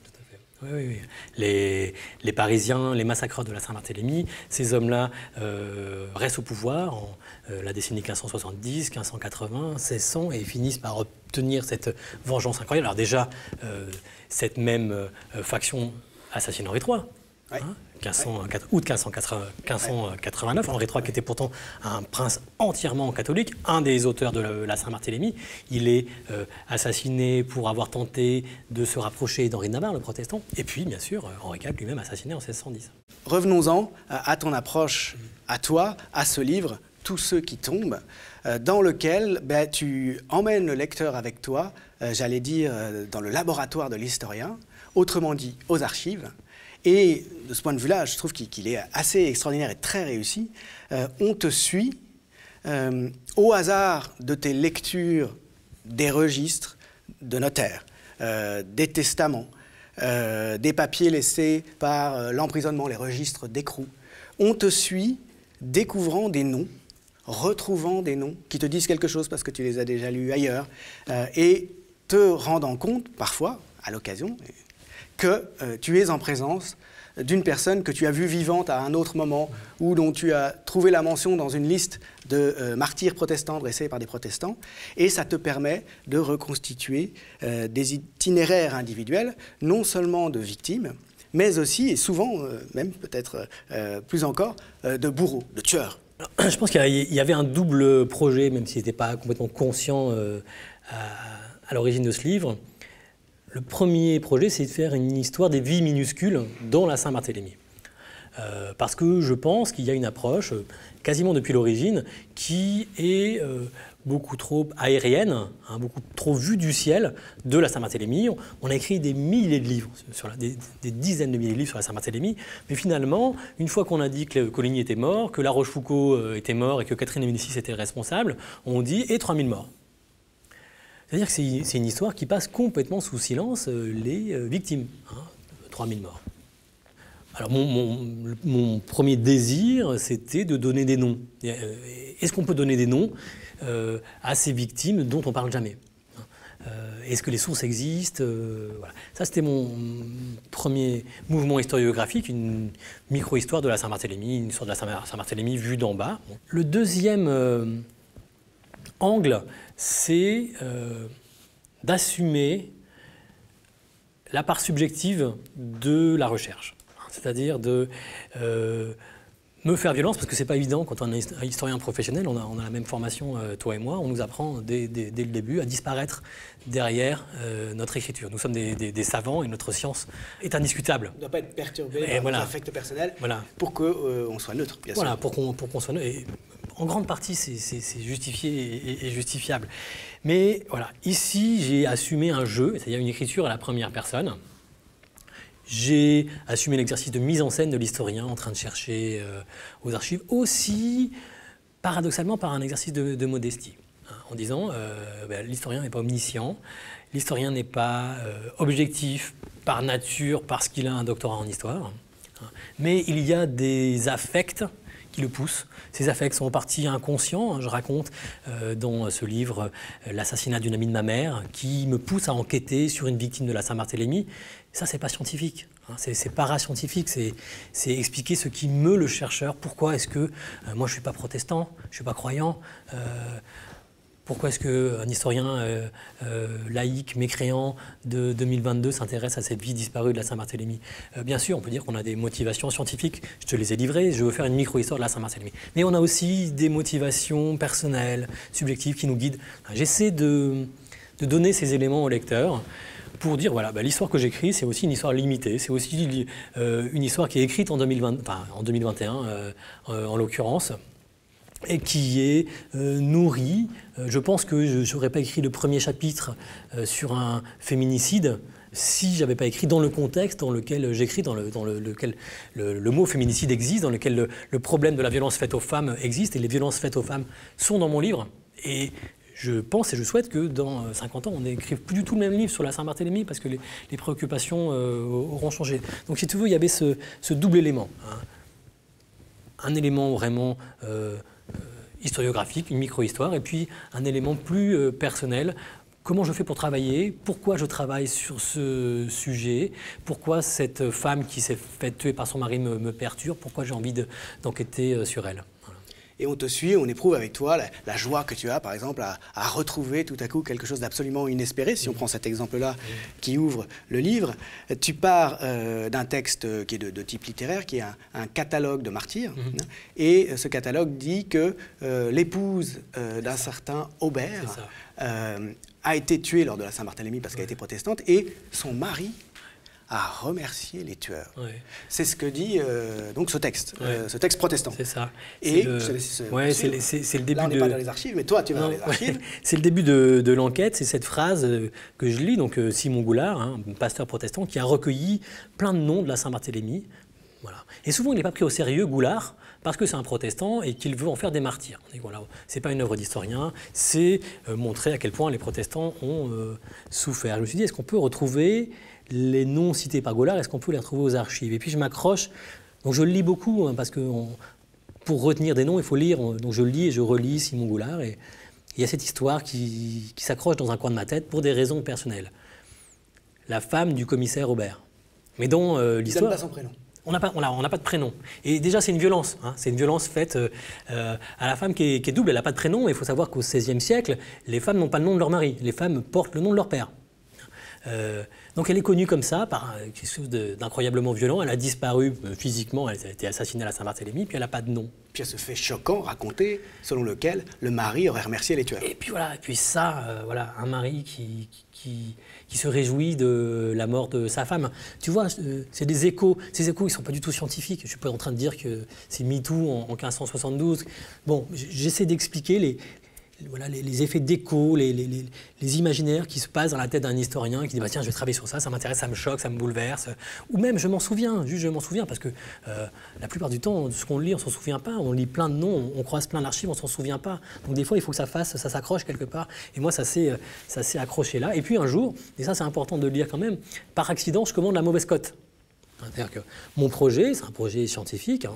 Oui. Les Parisiens, les massacreurs de la Saint-Barthélemy, ces hommes-là restent au pouvoir en la décennie 1570, 1580, 1600 et finissent par obtenir cette vengeance incroyable. Alors déjà, cette même faction assassine Henri III. Ouais. Hein, août 1589, Henri III qui était pourtant un prince entièrement catholique, un des auteurs de la Saint-Barthélemy, il est assassiné pour avoir tenté de se rapprocher d'Henri de Navarre, le protestant, et puis bien sûr Henri IV lui-même assassiné en 1610. Revenons-en à ton approche, à toi, à ce livre, Tous ceux qui tombent, dans lequel tu emmènes le lecteur avec toi, j'allais dire, dans le laboratoire de l'historien, autrement dit aux archives, Et de ce point de vue-là, je trouve qu'il est assez extraordinaire et très réussi. On te suit au hasard de tes lectures des registres de notaires, des testaments, des papiers laissés par l'emprisonnement, les registres d'écrou. On te suit découvrant des noms, retrouvant des noms qui te disent quelque chose parce que tu les as déjà lus ailleurs, et te rendant compte, parfois, à l'occasion, que tu es en présence d'une personne que tu as vue vivante à un autre moment ou dont tu as trouvé la mention dans une liste de martyrs protestants dressés par des protestants, et ça te permet de reconstituer des itinéraires individuels, non seulement de victimes, mais aussi, et souvent, même peut-être plus encore, de bourreaux, de tueurs. Je pense qu'il y avait un double projet, même s'il n'était pas complètement conscient à l'origine de ce livre. Le premier projet, c'est de faire une histoire des vies minuscules dans la Saint-Barthélemy. Parce que je pense qu'il y a une approche, quasiment depuis l'origine, qui est beaucoup trop aérienne, beaucoup trop vue du ciel de la Saint-Barthélemy. On a écrit des milliers de livres, des dizaines de milliers de livres sur la Saint-Barthélemy, mais finalement, une fois qu'on a dit que Coligny était mort, que La Rochefoucauld était mort et que Catherine de Médicis était responsable, on dit « et 3000 morts ». C'est-à-dire que c'est une histoire qui passe complètement sous silence les victimes, 3000 morts. Alors mon premier désir, c'était de donner des noms. Est-ce qu'on peut donner des noms à ces victimes dont on ne parle jamais? Est-ce que les sources existent? Voilà. Ça, c'était mon premier mouvement historiographique, une micro-histoire de la Saint-Barthélemy, une histoire de la Saint-Barthélemy vue d'en bas. Le deuxième angle, c'est d'assumer la part subjective de la recherche. C'est-à-dire de me faire violence, parce que ce n'est pas évident quand on est un historien professionnel, on a la même formation, toi et moi, on nous apprend dès le début à disparaître derrière notre écriture. Nous sommes des savants et notre science est indiscutable. On ne doit pas être perturbé par l'affect personnel pour qu'on soit neutre, bien sûr. Voilà, pour qu'on soit neutre. Et en grande partie, c'est justifié et justifiable. Mais voilà, ici, j'ai assumé un jeu, c'est-à-dire une écriture à la première personne. J'ai assumé l'exercice de mise en scène de l'historien en train de chercher aux archives, aussi paradoxalement par un exercice de modestie, en disant l'historien n'est pas omniscient, l'historien n'est pas objectif par nature parce qu'il a un doctorat en histoire, mais il y a des affects qui le poussent. Ces affects sont en partie inconscients. Je raconte dans ce livre l'assassinat d'une amie de ma mère qui me pousse à enquêter sur une victime de la Saint-Barthélemy. Ça, c'est pas scientifique, c'est parascientifique, c'est expliquer ce qui meut le chercheur. Pourquoi est-ce que moi je suis pas protestant, je suis pas croyant, pourquoi est-ce qu'un historien laïque, mécréant de 2022 s'intéresse à cette vie disparue de la Saint-Barthélemy? Bien sûr, on peut dire qu'on a des motivations scientifiques, je te les ai livrées, je veux faire une micro-histoire de la Saint-Barthélemy. Mais on a aussi des motivations personnelles, subjectives qui nous guident. J'essaie de donner ces éléments au lecteur pour dire, voilà, l'histoire que j'écris, c'est aussi une histoire limitée, c'est aussi une histoire qui est écrite en 2021, en l'occurrence, et qui est nourrie. Je pense que je n'aurais pas écrit le premier chapitre sur un féminicide si je n'avais pas écrit dans le contexte dans lequel j'écris, dans lequel le mot féminicide existe, dans lequel le problème de la violence faite aux femmes existe, et les violences faites aux femmes sont dans mon livre. Et je pense et je souhaite que dans 50 ans, on n'écrive plus du tout le même livre sur la Saint-Barthélemy parce que les préoccupations auront changé. Donc si tu veux, il y avait ce double élément. Un élément vraiment historiographique, une micro-histoire, et puis un élément plus personnel. Comment je fais pour travailler? Pourquoi je travaille sur ce sujet? Pourquoi cette femme qui s'est faite tuer par son mari me perturbe? Pourquoi j'ai envie d'enquêter sur elle? Et on te suit, on éprouve avec toi la joie que tu as, par exemple, à retrouver tout à coup quelque chose d'absolument inespéré. Si on prend cet exemple-là qui ouvre le livre, tu pars d'un texte qui est de type littéraire, qui est un catalogue de martyrs. Et ce catalogue dit que l'épouse d'un certain Aubert a été tuée lors de la Saint-Barthélemy parce qu'elle était protestante, et son mari à remercier les tueurs. Ouais. C'est ce que dit donc ce texte protestant. C'est ça. Et c'est le début là, on n'est pas dans les archives, mais toi, tu vas dans les archives. C'est le début de l'enquête, c'est cette phrase que je lis, donc Simon Goulard, un pasteur protestant, qui a recueilli plein de noms de la Saint-Barthélemy. Voilà. Et souvent, il n'est pas pris au sérieux, Goulard, parce que c'est un protestant et qu'il veut en faire des martyrs. Voilà, ce n'est pas une œuvre d'historien, c'est montrer à quel point les protestants ont souffert. Je me suis dit, est-ce qu'on peut retrouver les noms cités par Goulard, est-ce qu'on peut les retrouver aux archives? Et puis je m'accroche, donc je le lis beaucoup, hein, parce que pour retenir des noms, il faut lire, donc je lis et je relis Simon Goulard, et il y a cette histoire qui s'accroche dans un coin de ma tête pour des raisons personnelles. La femme du commissaire Aubert. Mais dans l'histoire... Il donne pas son prénom. On n'a pas de prénom. Et déjà, c'est une violence. Hein. C'est une violence faite à la femme qui est double. Elle n'a pas de prénom. Il faut savoir qu'au XVIe siècle, les femmes n'ont pas le nom de leur mari. Les femmes portent le nom de leur père. Donc elle est connue comme ça, par quelque chose d'incroyablement violent. Elle a disparu physiquement, elle a été assassinée à la Saint-Barthélemy, puis elle n'a pas de nom. Puis il y a ce fait choquant raconté, selon lequel le mari aurait remercié les tueurs. Et puis voilà, voilà, un mari qui se réjouit de la mort de sa femme. Tu vois, c'est des échos. Ces échos, ils ne sont pas du tout scientifiques. Je ne suis pas en train de dire que c'est MeToo en 1572. Bon, j'essaie d'expliquer les effets d'écho, les imaginaires qui se passent dans la tête d'un historien qui dit bah, tiens, je vais travailler sur ça, ça m'intéresse, ça me choque, ça me bouleverse. Ou même je m'en souviens, parce que la plupart du temps, de ce qu'on lit, on ne s'en souvient pas. On lit plein de noms, on croise plein d'archives, on ne s'en souvient pas. Donc des fois, il faut que ça s'accroche quelque part. Et moi, ça s'est accroché là. Et puis un jour, et ça c'est important de le lire quand même, par accident, je commande la mauvaise cote. C'est-à-dire que mon projet, c'est un projet scientifique hein,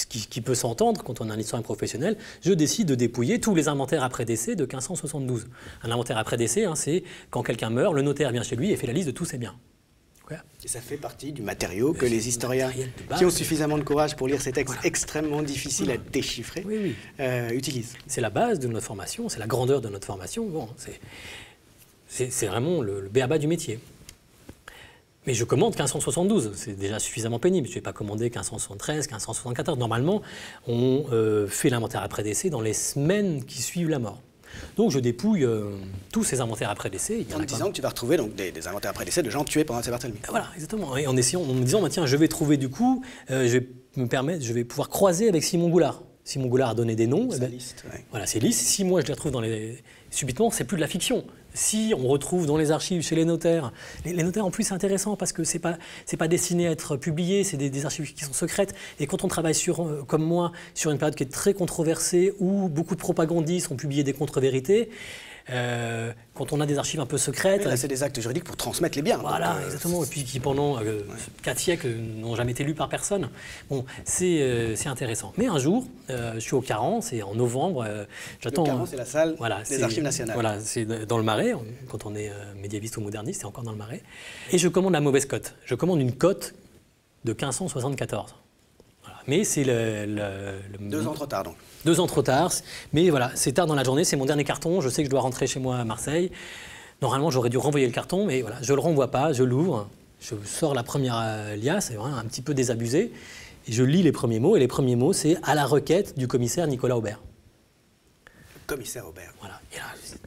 qui peut s'entendre quand on est un historien professionnel, je décide de dépouiller tous les inventaires après décès de 1572. Un inventaire après décès, hein, c'est quand quelqu'un meurt, le notaire vient chez lui et fait la liste de tous ses biens. Et ça fait partie du matériau que les historiens qui ont suffisamment de courage pour lire ces textes extrêmement difficiles à déchiffrer utilisent. C'est la base de notre formation, c'est la grandeur de notre formation. Bon, c'est vraiment le b.a.-ba du métier. Mais je commande 1572, c'est déjà suffisamment pénible. Je ne vais pas commander 1573, 1574. Normalement, on fait l'inventaire après décès dans les semaines qui suivent la mort. Donc je dépouille tous ces inventaires après décès. En disant que tu vas retrouver donc, des inventaires après décès de gens tués pendant la Saint-Barthélemy. Voilà, exactement. Et en me disant, bah, tiens, je vais trouver du coup, je vais pouvoir croiser avec Simon Goulard. Simon Goulard a donné des noms. C'est liste. Ouais. Voilà, c'est liste. Si moi je les retrouve subitement, c'est plus de la fiction. Si on retrouve dans les archives, chez les notaires, les notaires en plus c'est intéressant parce que c'est pas destiné à être publié, c'est des archives qui sont secrètes. Et quand on travaille comme moi, sur une période qui est très controversée, où beaucoup de propagandistes ont publié des contre-vérités, quand on a des archives un peu secrètes... Là, c'est des actes juridiques pour transmettre les biens. Voilà, exactement. Et puis qui, pendant 4 siècles, n'ont jamais été lus par personne. Bon, c'est intéressant. Mais un jour, je suis au Caran, c'est en novembre, j'attends... Le Caran, c'est la salle des Archives nationales. Voilà, c'est dans le Marais. Quand on est médiéviste ou moderniste, c'est encore dans le Marais. Et je commande la mauvaise cote. Je commande une cote de 1574. Voilà. Mais c'est 2 ans trop tard, donc. 2 ans trop tard, mais voilà, c'est tard dans la journée, c'est mon dernier carton, je sais que je dois rentrer chez moi à Marseille. Normalement, j'aurais dû renvoyer le carton, mais voilà, je ne le renvoie pas, je l'ouvre, je sors la première liasse, c'est vraiment un petit peu désabusé, et je lis les premiers mots, et les premiers mots, c'est « à la requête du commissaire Nicolas Aubert ». Commissaire Aubert. Voilà. Et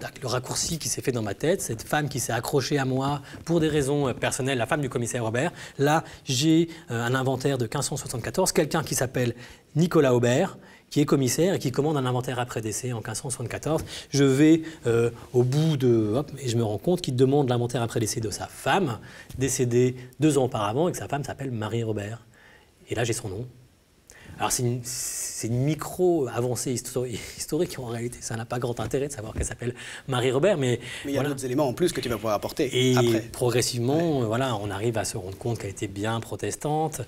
là, le raccourci qui s'est fait dans ma tête, cette femme qui s'est accrochée à moi pour des raisons personnelles, la femme du commissaire Aubert. Là, j'ai un inventaire de 1574, quelqu'un qui s'appelle Nicolas Aubert, qui est commissaire et qui commande un inventaire après décès en 1574. Je vais au bout de... Hop, et je me rends compte qu'il demande l'inventaire après décès de sa femme, décédée 2 ans auparavant, et que sa femme s'appelle Marie Robert. Et là, j'ai son nom. Alors c'est une micro-avancée historique en réalité, ça n'a pas grand intérêt de savoir qu'elle s'appelle Marie Robert, mais il y a d'autres éléments en plus que tu vas pouvoir apporter et après. Progressivement, voilà, on arrive à se rendre compte qu'elle était bien protestante,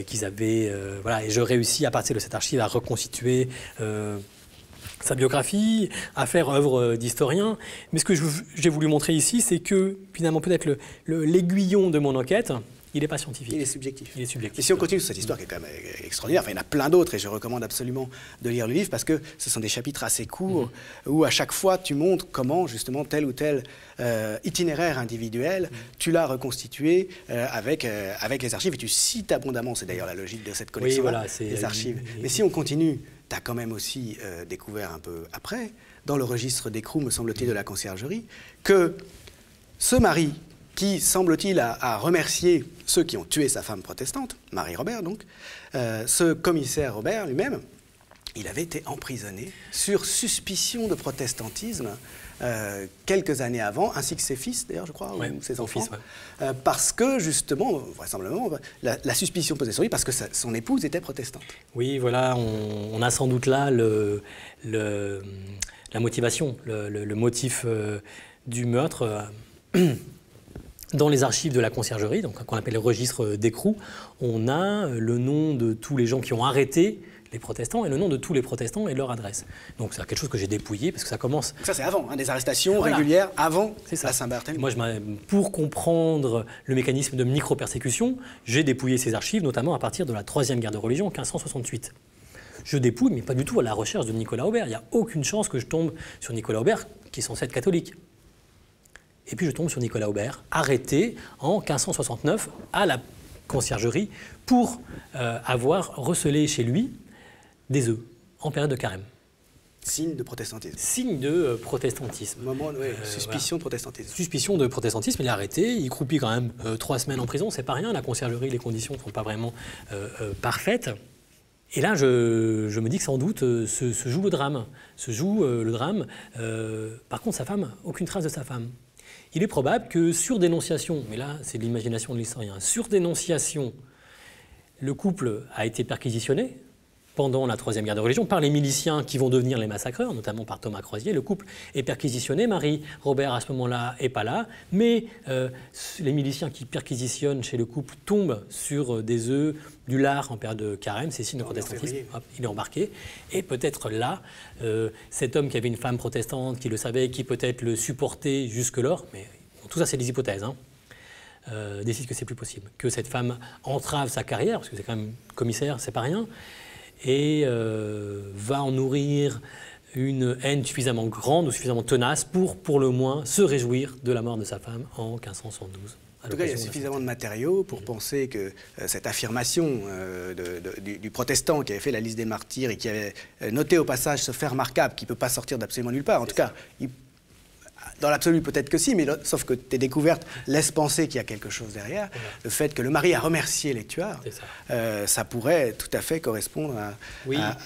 qu'ils avaient, voilà, et je réussis à partir de cette archive à reconstituer sa biographie, à faire œuvre d'historien. Mais ce que j'ai voulu montrer ici, c'est que finalement peut-être l'aiguillon de mon enquête, il n'est pas scientifique. Il est subjectif. Il est subjectif. Et si on continue sur cette histoire qui est quand même extraordinaire, enfin, il y en a plein d'autres et je recommande absolument de lire le livre parce que ce sont des chapitres assez courts où à chaque fois tu montres comment justement tel ou tel itinéraire individuel, tu l'as reconstitué avec les archives et tu cites abondamment, c'est d'ailleurs la logique de cette collection des archives. Mais si on continue, tu as quand même aussi découvert un peu après, dans le registre d'écrou, me semble-t-il, de la conciergerie, que ce mari qui, semble-t-il, a remercié ceux qui ont tué sa femme protestante, Marie Robert donc. Ce commissaire Robert lui-même, il avait été emprisonné sur suspicion de protestantisme quelques années avant, ainsi que ses fils d'ailleurs, je crois, ou ses enfants, fils, parce que justement, vraisemblablement, la suspicion pesait sur lui parce que son épouse était protestante. Oui, voilà, on a sans doute là la motivation, le motif du meurtre. Dans les archives de la conciergerie, donc qu'on appelle le registre d'écrou, on a le nom de tous les gens qui ont arrêté les protestants et le nom de tous les protestants et leur adresse. Donc c'est quelque chose que j'ai dépouillé parce que ça commence... Ça c'est avant, des arrestations régulières avant la Saint-Barthélemy. Moi, pour comprendre le mécanisme de micro-persécution, j'ai dépouillé ces archives, notamment à partir de la Troisième Guerre de religion, 1568. Je dépouille, mais pas du tout à la recherche de Nicolas Aubert. Il n'y a aucune chance que je tombe sur Nicolas Aubert, qui est censé être catholique. Et puis je tombe sur Nicolas Aubert, arrêté en 1569 à la conciergerie pour avoir recelé chez lui des œufs en période de carême. Signe de protestantisme. Signe de protestantisme. Suspicion de protestantisme. Suspicion de protestantisme, il est arrêté, il croupit quand même 3 semaines en prison, c'est pas rien, la conciergerie, les conditions ne sont pas vraiment parfaites. Et là, je me dis que sans doute se joue le drame. Par contre, sa femme, aucune trace de sa femme. Il est probable que sur dénonciation, mais là c'est l'imagination de l'historien, sur dénonciation, le couple a été perquisitionné pendant la Troisième Guerre de religion par les miliciens qui vont devenir les massacreurs, notamment par Thomas Croisier. Le couple est perquisitionné, Marie Robert à ce moment-là n'est pas là, mais les miliciens qui perquisitionnent chez le couple tombent sur des œufs, du lard en période de carême, c'est signe de protestantisme, hop, il est embarqué. Et peut-être là, cet homme qui avait une femme protestante, qui le savait, qui peut-être le supportait jusque-là, mais tout ça c'est des hypothèses, décide que c'est plus possible, que cette femme entrave sa carrière, parce que c'est quand même commissaire, c'est pas rien, et va en nourrir une haine suffisamment grande ou suffisamment tenace pour le moins se réjouir de la mort de sa femme en 1572. En tout cas, il y a suffisamment de matériaux pour penser que cette affirmation du protestant qui avait fait la liste des martyrs et qui avait noté au passage ce fait remarquable qui ne peut pas sortir d'absolument nulle part, en tout cas, dans l'absolu, peut-être que si, mais sauf que tes découvertes laissent penser qu'il y a quelque chose derrière. Voilà. Le fait que le mari a remercié les tueurs, ça pourrait tout à fait correspondre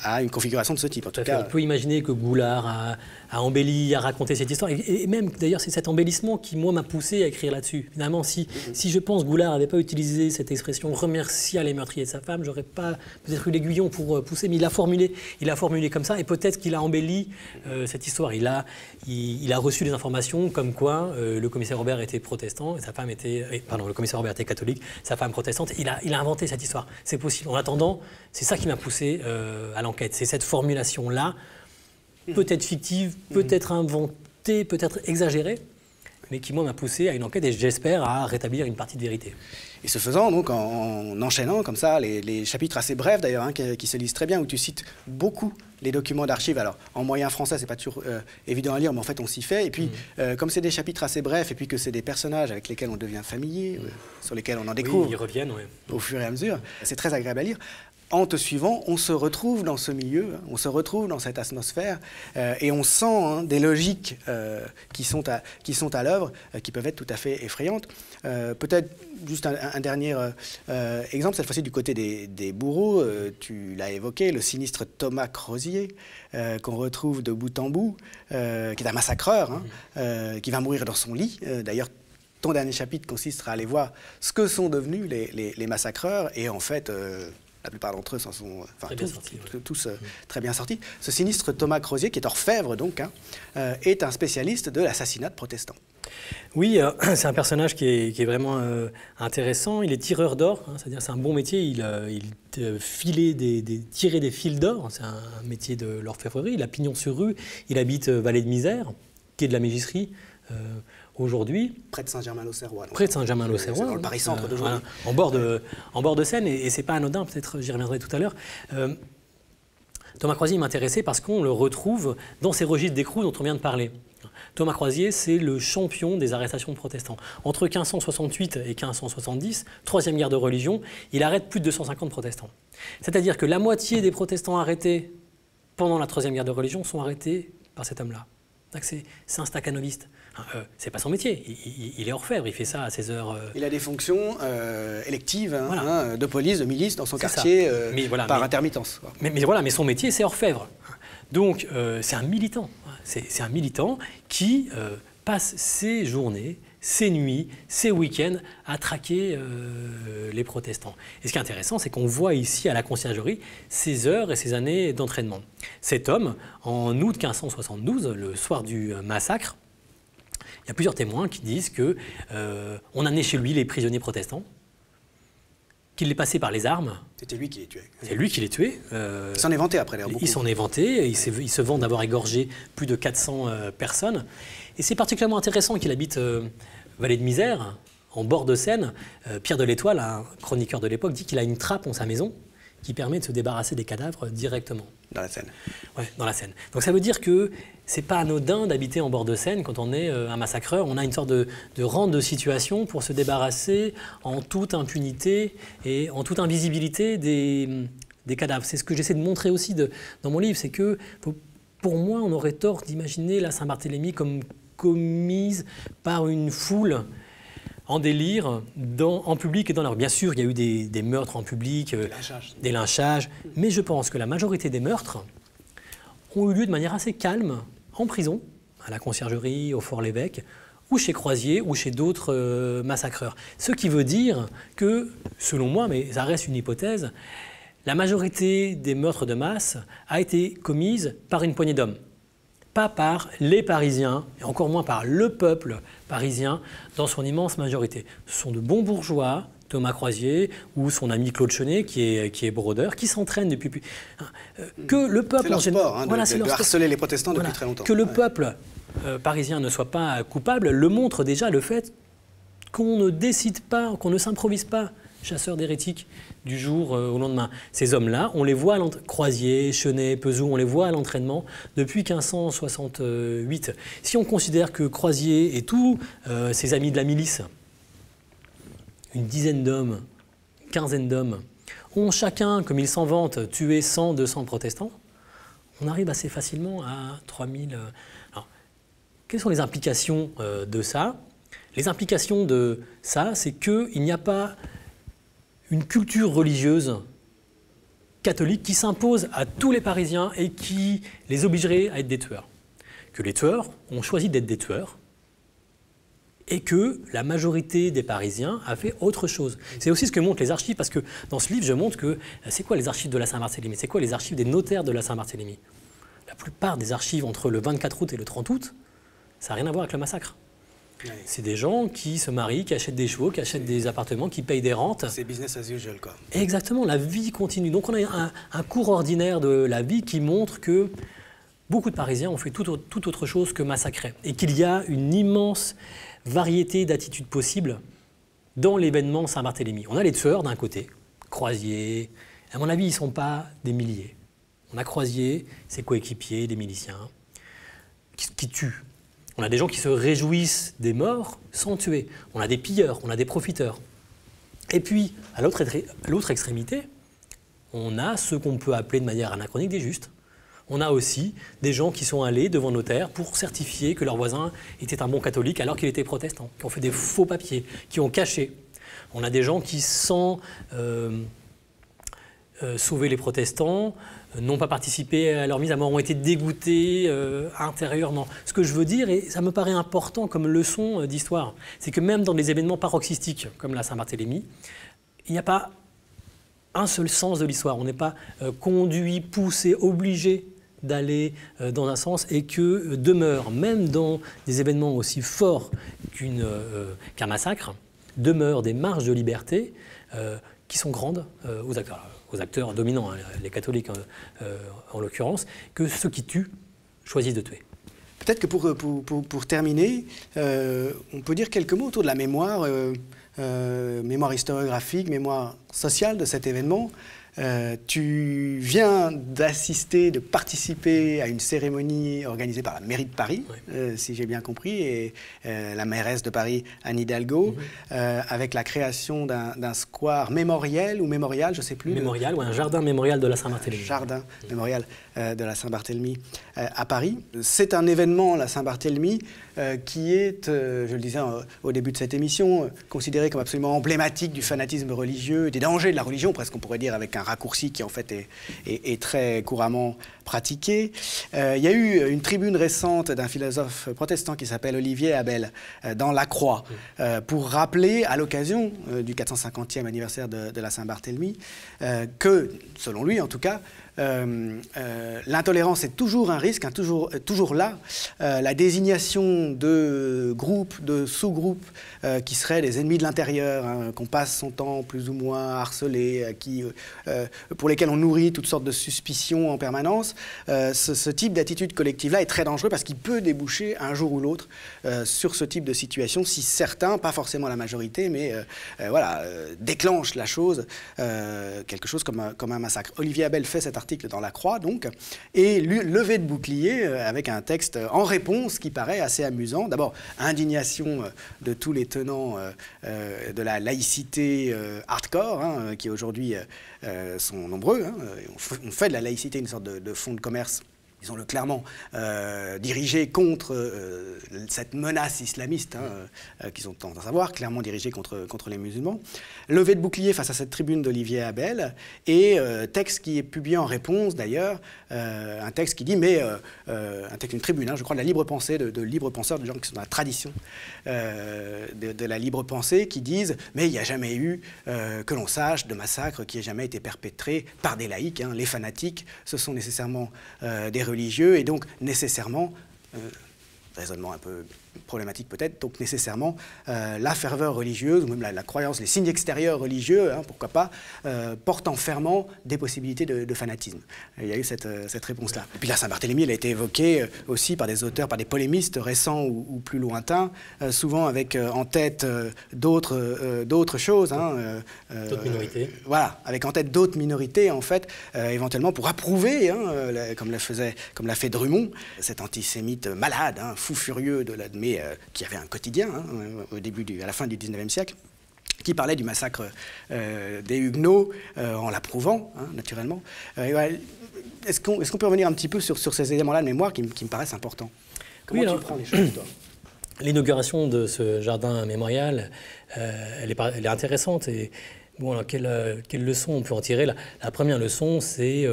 à une configuration de ce type. En tout cas, on peut imaginer que Goulard a embelli, a raconté cette histoire. Et même, d'ailleurs, c'est cet embellissement qui, moi, m'a poussé à écrire là-dessus. Finalement, si je pense que Goulard n'avait pas utilisé cette expression « remercia les meurtriers de sa femme », j'aurais pas peut-être eu l'aiguillon pour pousser, mais il l'a formulé comme ça, et peut-être qu'il a embelli cette histoire. Il a reçu des informations comme quoi le commissaire Robert était protestant, et sa femme était... Pardon, le commissaire Robert était catholique, sa femme protestante. Il a inventé cette histoire. C'est possible. En attendant, c'est ça qui m'a poussé à l'enquête. C'est cette formulation-là, peut-être fictive, peut-être inventée, peut-être exagérée, mais qui, moi, m'a poussé à une enquête et j'espère à rétablir une partie de vérité. Et ce faisant, donc, en enchaînant comme ça, les chapitres assez brefs d'ailleurs, qui se lisent très bien, où tu cites beaucoup les documents d'archives. Alors, en moyen français, c'est pas toujours évident à lire, mais en fait, on s'y fait. Et puis, comme c'est des chapitres assez brefs, et puis que c'est des personnages avec lesquels on devient familier, sur lesquels on en découvre ils reviennent, au fur et à mesure, c'est très agréable à lire. En te suivant, on se retrouve dans ce milieu, on se retrouve dans cette atmosphère et on sent des logiques qui sont à l'œuvre, qui peuvent être tout à fait effrayantes. Peut-être juste un dernier exemple, cette fois-ci du côté des bourreaux, tu l'as évoqué, le sinistre Thomas Croisier, qu'on retrouve de bout en bout, qui est un massacreur, qui va mourir dans son lit. D'ailleurs, ton dernier chapitre consiste à aller voir ce que sont devenus les massacreurs et en fait... la plupart d'entre eux s'en sont tous très bien sortis. Ce sinistre Thomas Croisier, qui est orfèvre donc, est un spécialiste de l'assassinat de protestants. Oui, c'est un personnage qui est vraiment intéressant. Il est tireur d'or, c'est-à-dire c'est un bon métier. Il tirait des fils d'or, c'est un métier de l'orfèvrerie. Il a pignon sur rue, il habite Vallée de Misère, qui est de la mégisserie. Aujourd'hui. Près de Saint-Germain-l'Auxerrois. Près de Saint-Germain-l'Auxerrois. Dans le Paris-Centre d'aujourd'hui. Voilà, en bord de Seine, et c'est pas anodin, peut-être j'y reviendrai tout à l'heure. Thomas Croisier m'intéressait parce qu'on le retrouve dans ces registres d'écrou dont on vient de parler. Thomas Croisier, c'est le champion des arrestations de protestants. Entre 1568 et 1570, Troisième Guerre de religion, il arrête plus de 250 protestants. C'est-à-dire que la moitié des protestants arrêtés pendant la Troisième Guerre de religion sont arrêtés par cet homme-là. C'est un stakhanoviste. c'est pas son métier. Il est orfèvre, il fait ça à ses heures. Il a des fonctions électives, de police, de milice dans son C'est quartier, voilà, par intermittence. Mais son métier, c'est orfèvre. Donc, c'est un militant. C'est un militant qui passe ses journées, ses nuits, ses week-ends à traquer les protestants. Et ce qui est intéressant, c'est qu'on voit ici à la conciergerie ses heures et ses années d'entraînement. Cet homme, en août 1572, le soir du massacre, il y a plusieurs témoins qui disent qu'on amenait chez lui les prisonniers protestants, qu'il les passait par les armes. C'était lui qui les tuait. C'est lui qui les tuait. Il s'en est vanté après, d'ailleurs, beaucoup. Il s'en est vanté, il se vante d'avoir égorgé plus de 400 personnes. Et c'est particulièrement intéressant qu'il habite Vallée de Misère, en bord de Seine. Pierre de l'Étoile, un chroniqueur de l'époque, dit qu'il a une trappe en sa maison qui permet de se débarrasser des cadavres directement. Dans la Seine. Oui, dans la Seine. Donc ça veut dire que c'est pas anodin d'habiter en bord de Seine quand on est un massacreur. On a une sorte de rente de situation pour se débarrasser en toute impunité et en toute invisibilité des cadavres. C'est ce que j'essaie de montrer aussi dans mon livre, c'est que pour moi, on aurait tort d'imaginer la Saint-Barthélemy comme commise par une foule en délire, en public et dans la rue. Bien sûr, il y a eu des meurtres en public, des lynchages, mais je pense que la majorité des meurtres ont eu lieu de manière assez calme, en prison, à la conciergerie, au Fort-l'Évêque, ou chez Croisier, ou chez d'autres massacreurs. Ce qui veut dire que, selon moi, mais ça reste une hypothèse, la majorité des meurtres de masse a été commise par une poignée d'hommes. Pas par les Parisiens, et encore moins par le peuple parisien dans son immense majorité. Ce sont de bons bourgeois, Thomas Croisier ou son ami Claude Chenet, qui est brodeur, qui s'entraîne depuis... que le peuple... C'est leur sport, de harceler les protestants depuis très longtemps. Que le peuple parisien ne soit pas coupable le montre déjà le fait qu'on ne décide pas, qu'on ne s'improvise pas chasseurs d'hérétiques du jour au lendemain. Ces hommes-là, on les voit à Croisier, Chenet, Pezou, on les voit à l'entraînement depuis 1568. Si on considère que Croisier et tous ses amis de la milice, une dizaine d'hommes, une quinzaine d'hommes, ont chacun, comme ils s'en vantent, tué 100, 200 protestants, on arrive assez facilement à 3000. Alors, quelles sont les implications de ça? Les implications de ça, c'est qu'il n'y a pas une culture religieuse catholique qui s'impose à tous les Parisiens et qui les obligerait à être des tueurs. Que les tueurs ont choisi d'être des tueurs et que la majorité des Parisiens a fait autre chose. C'est aussi ce que montrent les archives, parce que dans ce livre, je montre que c'est quoi les archives de la Saint-Barthélemy? C'est quoi les archives des notaires de la Saint-Barthélemy? La plupart des archives entre le 24 août et le 30 août, ça n'a rien à voir avec le massacre. C'est des gens qui se marient, qui achètent des chevaux, qui achètent des appartements, qui payent des rentes. C'est business as usual, quoi. Exactement, la vie continue. Donc on a un cours ordinaire de la vie qui montre que beaucoup de Parisiens ont fait tout autre chose que massacrer. Et qu'il y a une immense variété d'attitudes possibles dans l'événement Saint-Barthélemy. On a les tueurs d'un côté, Croisier. À mon avis, ils ne sont pas des milliers. On a Croisier, ses coéquipiers, des miliciens, qui tuent. On a des gens qui se réjouissent des morts sans tuer. On a des pilleurs, on a des profiteurs. Et puis, à l'autre extrémité, on a ce qu'on peut appeler de manière anachronique des justes. On a aussi des gens qui sont allés devant notaire pour certifier que leur voisin était un bon catholique alors qu'il était protestant, qui ont fait des faux papiers, qui ont caché. On a des gens qui, sans sauver les protestants, n'ont pas participé à leur mise à mort, ont été dégoûtés intérieurement. Ce que je veux dire, et ça me paraît important comme leçon d'histoire, c'est que même dans des événements paroxystiques comme la Saint-Barthélemy, il n'y a pas un seul sens de l'histoire. On n'est pas conduit, poussé, obligé d'aller dans un sens, et que demeure, même dans des événements aussi forts qu'un massacre, demeurent des marges de liberté qui sont grandes aux acteurs dominants, hein, les catholiques en l'occurrence, que ceux qui tuent choisissent de tuer. Peut-être que pour terminer, on peut dire quelques mots autour de la mémoire, mémoire historiographique, mémoire sociale de cet événement. Tu viens d'assister, de participer à une cérémonie organisée par la mairie de Paris, si j'ai bien compris, et la mairesse de Paris, Anne Hidalgo, avec la création d'un square mémoriel ou mémorial, je ne sais plus. Mémorial, ou un jardin mémorial de la Saint-Barthélemy. Jardin mémorial de la Saint-Barthélemy à Paris. C'est un événement, la Saint-Barthélemy, qui est, je le disais au début de cette émission, considéré comme absolument emblématique du fanatisme religieux, des dangers de la religion, presque on pourrait dire avec un raccourci qui en fait est très couramment pratiqué. Il y a eu une tribune récente d'un philosophe protestant qui s'appelle Olivier Abel dans La Croix pour rappeler à l'occasion du 450e anniversaire de la Saint-Barthélemy que, selon lui en tout cas, l'intolérance est toujours un risque, toujours là. La désignation de groupes, de sous-groupes qui seraient des ennemis de l'intérieur, qu'on passe son temps plus ou moins à harceler, pour lesquels on nourrit toutes sortes de suspicions en permanence, ce type d'attitude collective-là est très dangereux parce qu'il peut déboucher un jour ou l'autre sur ce type de situation si certains, pas forcément la majorité, mais déclenchent la chose, quelque chose comme un massacre. Olivier Abel fait cet article dans La Croix, donc, et levé de bouclier avec un texte en réponse qui paraît assez amusant. D'abord, indignation de tous les tenants de la laïcité hardcore, qui aujourd'hui sont nombreux. On fait de la laïcité une sorte de fonds de commerce, disons-le clairement, dirigé contre cette menace islamiste qu'ils ont tendance à avoir, clairement dirigée contre les musulmans. Levé de bouclier face à cette tribune d'Olivier Abel, et texte qui est publié en réponse d'ailleurs, un texte qui dit, une tribune, je crois, de la libre pensée, de libres penseurs, de gens qui sont dans la tradition de la libre pensée, qui disent, mais il n'y a jamais eu, que l'on sache, de massacre qui ait jamais été perpétré par des laïcs. Les fanatiques, ce sont nécessairement des religieux, et donc nécessairement, raisonnement un peu problématique peut-être, donc nécessairement la ferveur religieuse, ou même la croyance, les signes extérieurs religieux, pourquoi pas, portent en ferment des possibilités de fanatisme. Il y a eu cette réponse-là. Et puis la Saint-Barthélemy, elle a été évoquée aussi par des auteurs, par des polémistes récents ou plus lointains, souvent avec en tête d'autres choses. D'autres minorités. Voilà, avec en tête d'autres minorités, en fait, éventuellement pour approuver, comme l'a fait Drummond, cet antisémite malade, fou furieux mais qui avait un quotidien à la fin du 19e siècle, qui parlait du massacre des Huguenots en l'approuvant, naturellement. Est-ce qu'on peut revenir un petit peu sur ces éléments-là de mémoire qui me paraissent importants? Comment tu prends les choses, toi? L'inauguration de ce jardin mémorial, elle est intéressante. Et bon, alors, quelle leçon on peut en tirer? La première leçon, c'est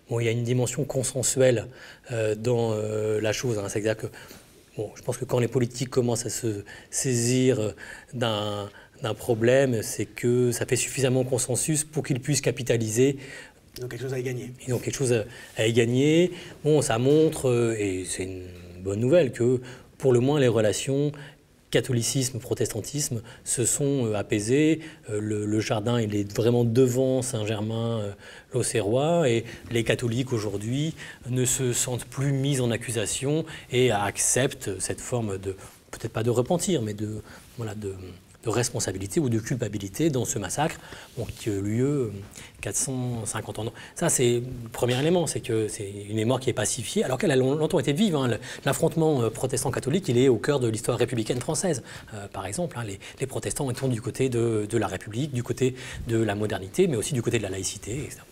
il y a une dimension consensuelle dans la chose. C'est-à-dire que je pense que quand les politiques commencent à se saisir d'un problème, c'est que ça fait suffisamment consensus pour qu'ils puissent capitaliser. Ils ont quelque chose à y gagner. Ils ont quelque chose à y gagner. Ça montre, et c'est une bonne nouvelle, que pour le moins les relations catholicisme, protestantisme se sont apaisés. Le jardin, il est vraiment devant Saint-Germain-l'Auxerrois, et les catholiques aujourd'hui ne se sentent plus mis en accusation et acceptent cette forme de, peut-être pas de repentir, mais de responsabilité ou de culpabilité dans ce massacre qui a eu lieu 450 ans. Ça, c'est le premier élément, c'est que c'est une mémoire qui est pacifiée, alors qu'elle a longtemps été vive. L'affrontement protestant-catholique, il est au cœur de l'histoire républicaine française. Par exemple, les protestants étant du côté de la République, du côté de la modernité, mais aussi du côté de la laïcité, etc.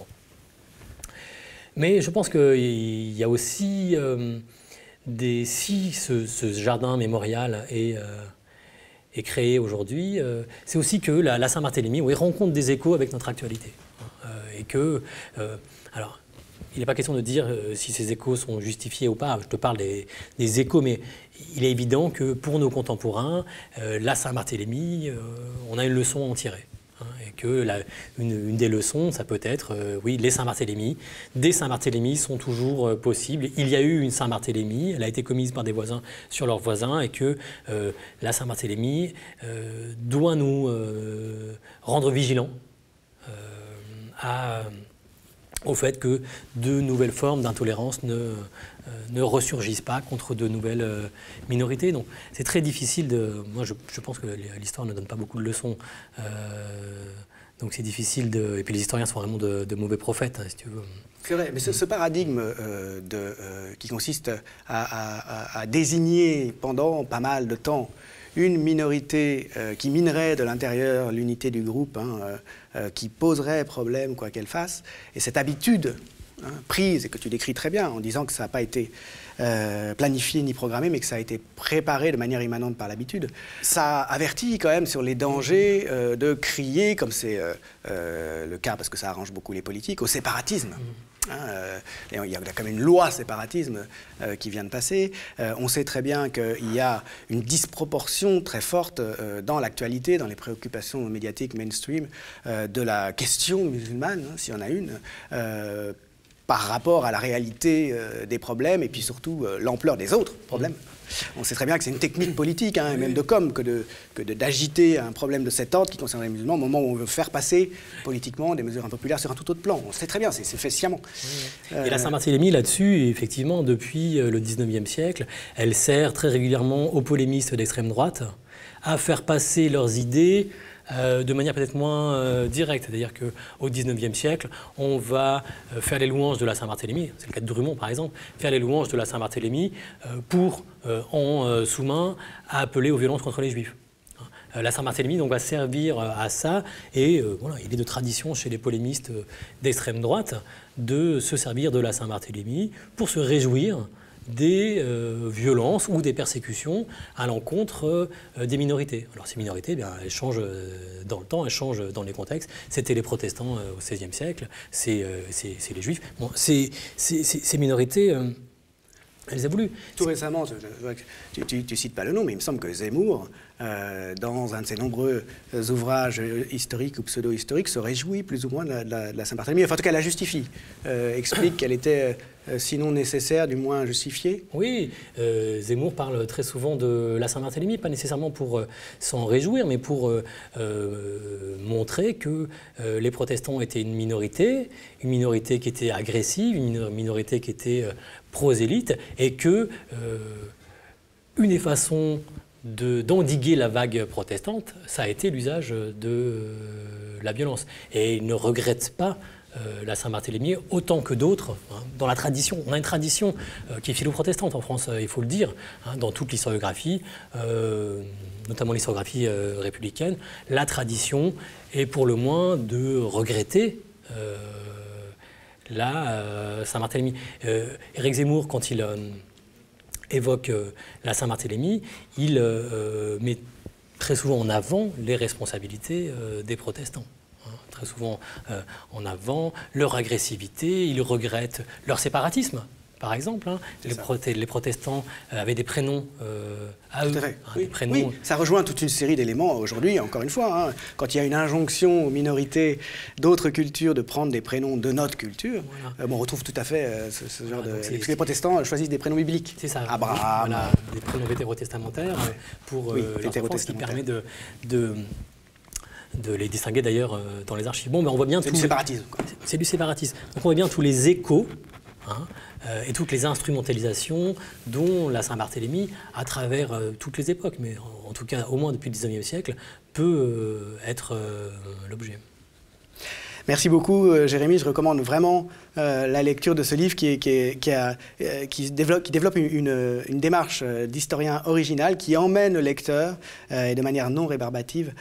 Mais je pense qu'il y a aussi, si ce jardin mémorial est créé aujourd'hui, c'est aussi que la Saint-Barthélemy rencontre des échos avec notre actualité. Et que, alors, il n'est pas question de dire si ces échos sont justifiés ou pas. Je te parle des échos, mais il est évident que pour nos contemporains, la Saint-Barthélemy, on a une leçon à en tirer. Et que une des leçons, ça peut être, les Saint-Barthélemy. Des Saint-Barthélemy sont toujours possibles. Il y a eu une Saint-Barthélemy, elle a été commise par des voisins sur leurs voisins, et que la Saint-Barthélemy doit nous rendre vigilants au fait que de nouvelles formes d'intolérance ne ressurgissent pas contre de nouvelles minorités. Donc c'est très difficile de... Moi, je pense que l'histoire ne donne pas beaucoup de leçons Donc c'est difficile de... Et puis les historiens sont vraiment de mauvais prophètes, hein, si tu veux. C'est vrai, mais ce paradigme qui consiste à désigner pendant pas mal de temps une minorité qui minerait de l'intérieur l'unité du groupe, qui poserait problème quoi qu'elle fasse, et cette habitude prise, et que tu décris très bien en disant que ça n'a pas été planifié ni programmé, mais que ça a été préparé de manière immanente par l'habitude, ça avertit quand même sur les dangers de crier, comme c'est le cas parce que ça arrange beaucoup les politiques, au séparatisme. Il y a quand même une loi séparatisme qui vient de passer. On sait très bien qu'il y a une disproportion très forte dans l'actualité, dans les préoccupations médiatiques mainstream de la question musulmane, s'il y en a une, par rapport à la réalité des problèmes et puis surtout l'ampleur des autres problèmes. On sait très bien que c'est une technique politique, et même de com, que d'agiter un problème de cet ordre qui concerne les musulmans au moment où on veut faire passer politiquement des mesures impopulaires sur un tout autre plan. On sait très bien, c'est fait sciemment. Et la Saint-Barthélemy, là-dessus, effectivement, depuis le 19e siècle, elle sert très régulièrement aux polémistes d'extrême droite à faire passer leurs idées de manière peut-être moins directe. C'est-à-dire qu'au XIXe siècle, on va faire les louanges de la Saint-Barthélemy, c'est le cas de Drummond par exemple, faire les louanges de la Saint-Barthélemy pour, en sous-main, appeler aux violences contre les Juifs. La Saint-Barthélemy donc, va servir à ça, et voilà, il est de tradition chez les polémistes d'extrême droite de se servir de la Saint-Barthélemy pour se réjouir des violences ou des persécutions à l'encontre des minorités. Alors ces minorités, elles changent dans le temps, elles changent dans les contextes. C'était les protestants au XVIe siècle, c'est les juifs. Bon, ces minorités, elles évoluent. Tout récemment, tu cites pas le nom, mais il me semble que Zemmour, dans un de ses nombreux ouvrages historiques ou pseudo-historiques, se réjouit plus ou moins de la Saint-Barthélemy. Enfin, en tout cas, la justifie. Explique qu'elle était, sinon nécessaire, du moins justifiée. Oui, Zemmour parle très souvent de la Saint-Barthélemy, pas nécessairement pour s'en réjouir, mais pour montrer que les protestants étaient une minorité qui était agressive, une minorité qui était prosélyte, et que une des façons d'endiguer la vague protestante, ça a été l'usage de la violence. Et il ne regrette pas la Saint-Barthélemy autant que d'autres dans la tradition. On a une tradition qui est philo-protestante en France, il faut le dire, dans toute l'historiographie, notamment l'historiographie républicaine. La tradition est pour le moins de regretter la Saint-Barthélemy. Éric Zemmour, quand il évoque la Saint-Barthélemy, il met très souvent en avant les responsabilités des protestants. Très souvent en avant leur agressivité, il regrette leur séparatisme. Par exemple, les protestants avaient des prénoms à eux. Oui. Oui, ça rejoint toute une série d'éléments aujourd'hui, encore une fois. Quand il y a une injonction aux minorités d'autres cultures de prendre des prénoms de notre culture, on retrouve tout à fait ce genre de... Parce que les protestants choisissent des prénoms bibliques. C'est ça. Abraham. Voilà, des prénoms vétérotestamentaires pour l'enfance qui permet de les distinguer d'ailleurs dans les archives. Bon, on voit bien c'est du séparatisme. C'est du séparatisme. Donc on voit bien tous les échos et toutes les instrumentalisations dont la Saint-Barthélemy, à travers toutes les époques, mais en tout cas au moins depuis le XIXe siècle, peut être l'objet. Merci beaucoup, Jérémy. Je recommande vraiment la lecture de ce livre qui développe une démarche d'historien original qui emmène le lecteur et de manière non rébarbative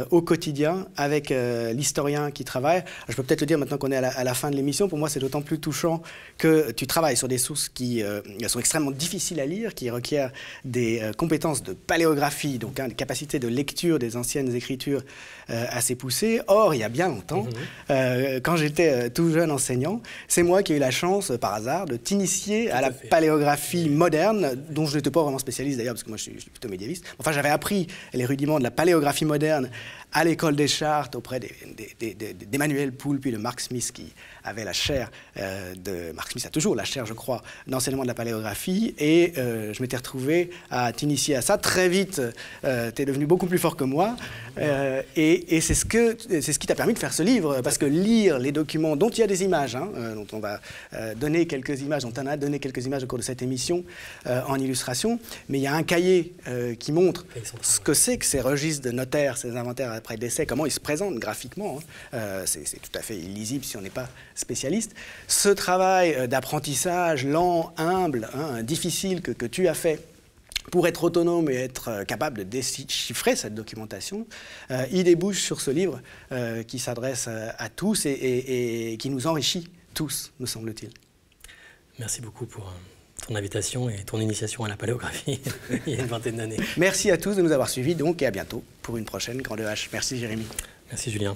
au quotidien avec l'historien qui travaille. Je peux peut-être le dire maintenant qu'on est à la fin de l'émission. Pour moi, c'est d'autant plus touchant que tu travailles sur des sources qui sont extrêmement difficiles à lire, qui requièrent des compétences de paléographie, donc des capacités de lecture des anciennes écritures assez poussées. Or, il y a bien longtemps, quand j'étais tout jeune enseignant, c'est moi qui ai eu la chance, par hasard, de t'initier à la paléographie moderne, dont je n'étais pas vraiment spécialiste d'ailleurs, parce que moi je suis plutôt médiéviste. Enfin, j'avais appris les rudiments de la paléographie moderne à l'école des Chartes, auprès d'Emmanuel Poul, puis de Mark Smith, qui avait la chaire Mark Smith a toujours la chaire, je crois, d'enseignement de la paléographie, et je m'étais retrouvé à t'initier à ça. Très vite, tu es devenu beaucoup plus fort que moi, et c'est ce qui t'a permis de faire ce livre, parce que lire les documents dont il y a des images, dont on va donner quelques images, dont on a donné quelques images au cours de cette émission en illustration, mais il y a un cahier qui montre ce que c'est que ces registres de notaires, ces inventaires après décès, comment il se présente graphiquement. C'est tout à fait illisible si on n'est pas spécialiste. Ce travail d'apprentissage lent, humble, difficile que tu as fait pour être autonome et être capable de déchiffrer cette documentation, il débouche sur ce livre qui s'adresse à tous et qui nous enrichit tous, me semble-t-il. Merci beaucoup pour ton invitation et ton initiation à la paléographie il y a une vingtaine d'années. Merci à tous de nous avoir suivis donc, et à bientôt pour une prochaine Grande Hache. Merci Jérémy. Merci Julien.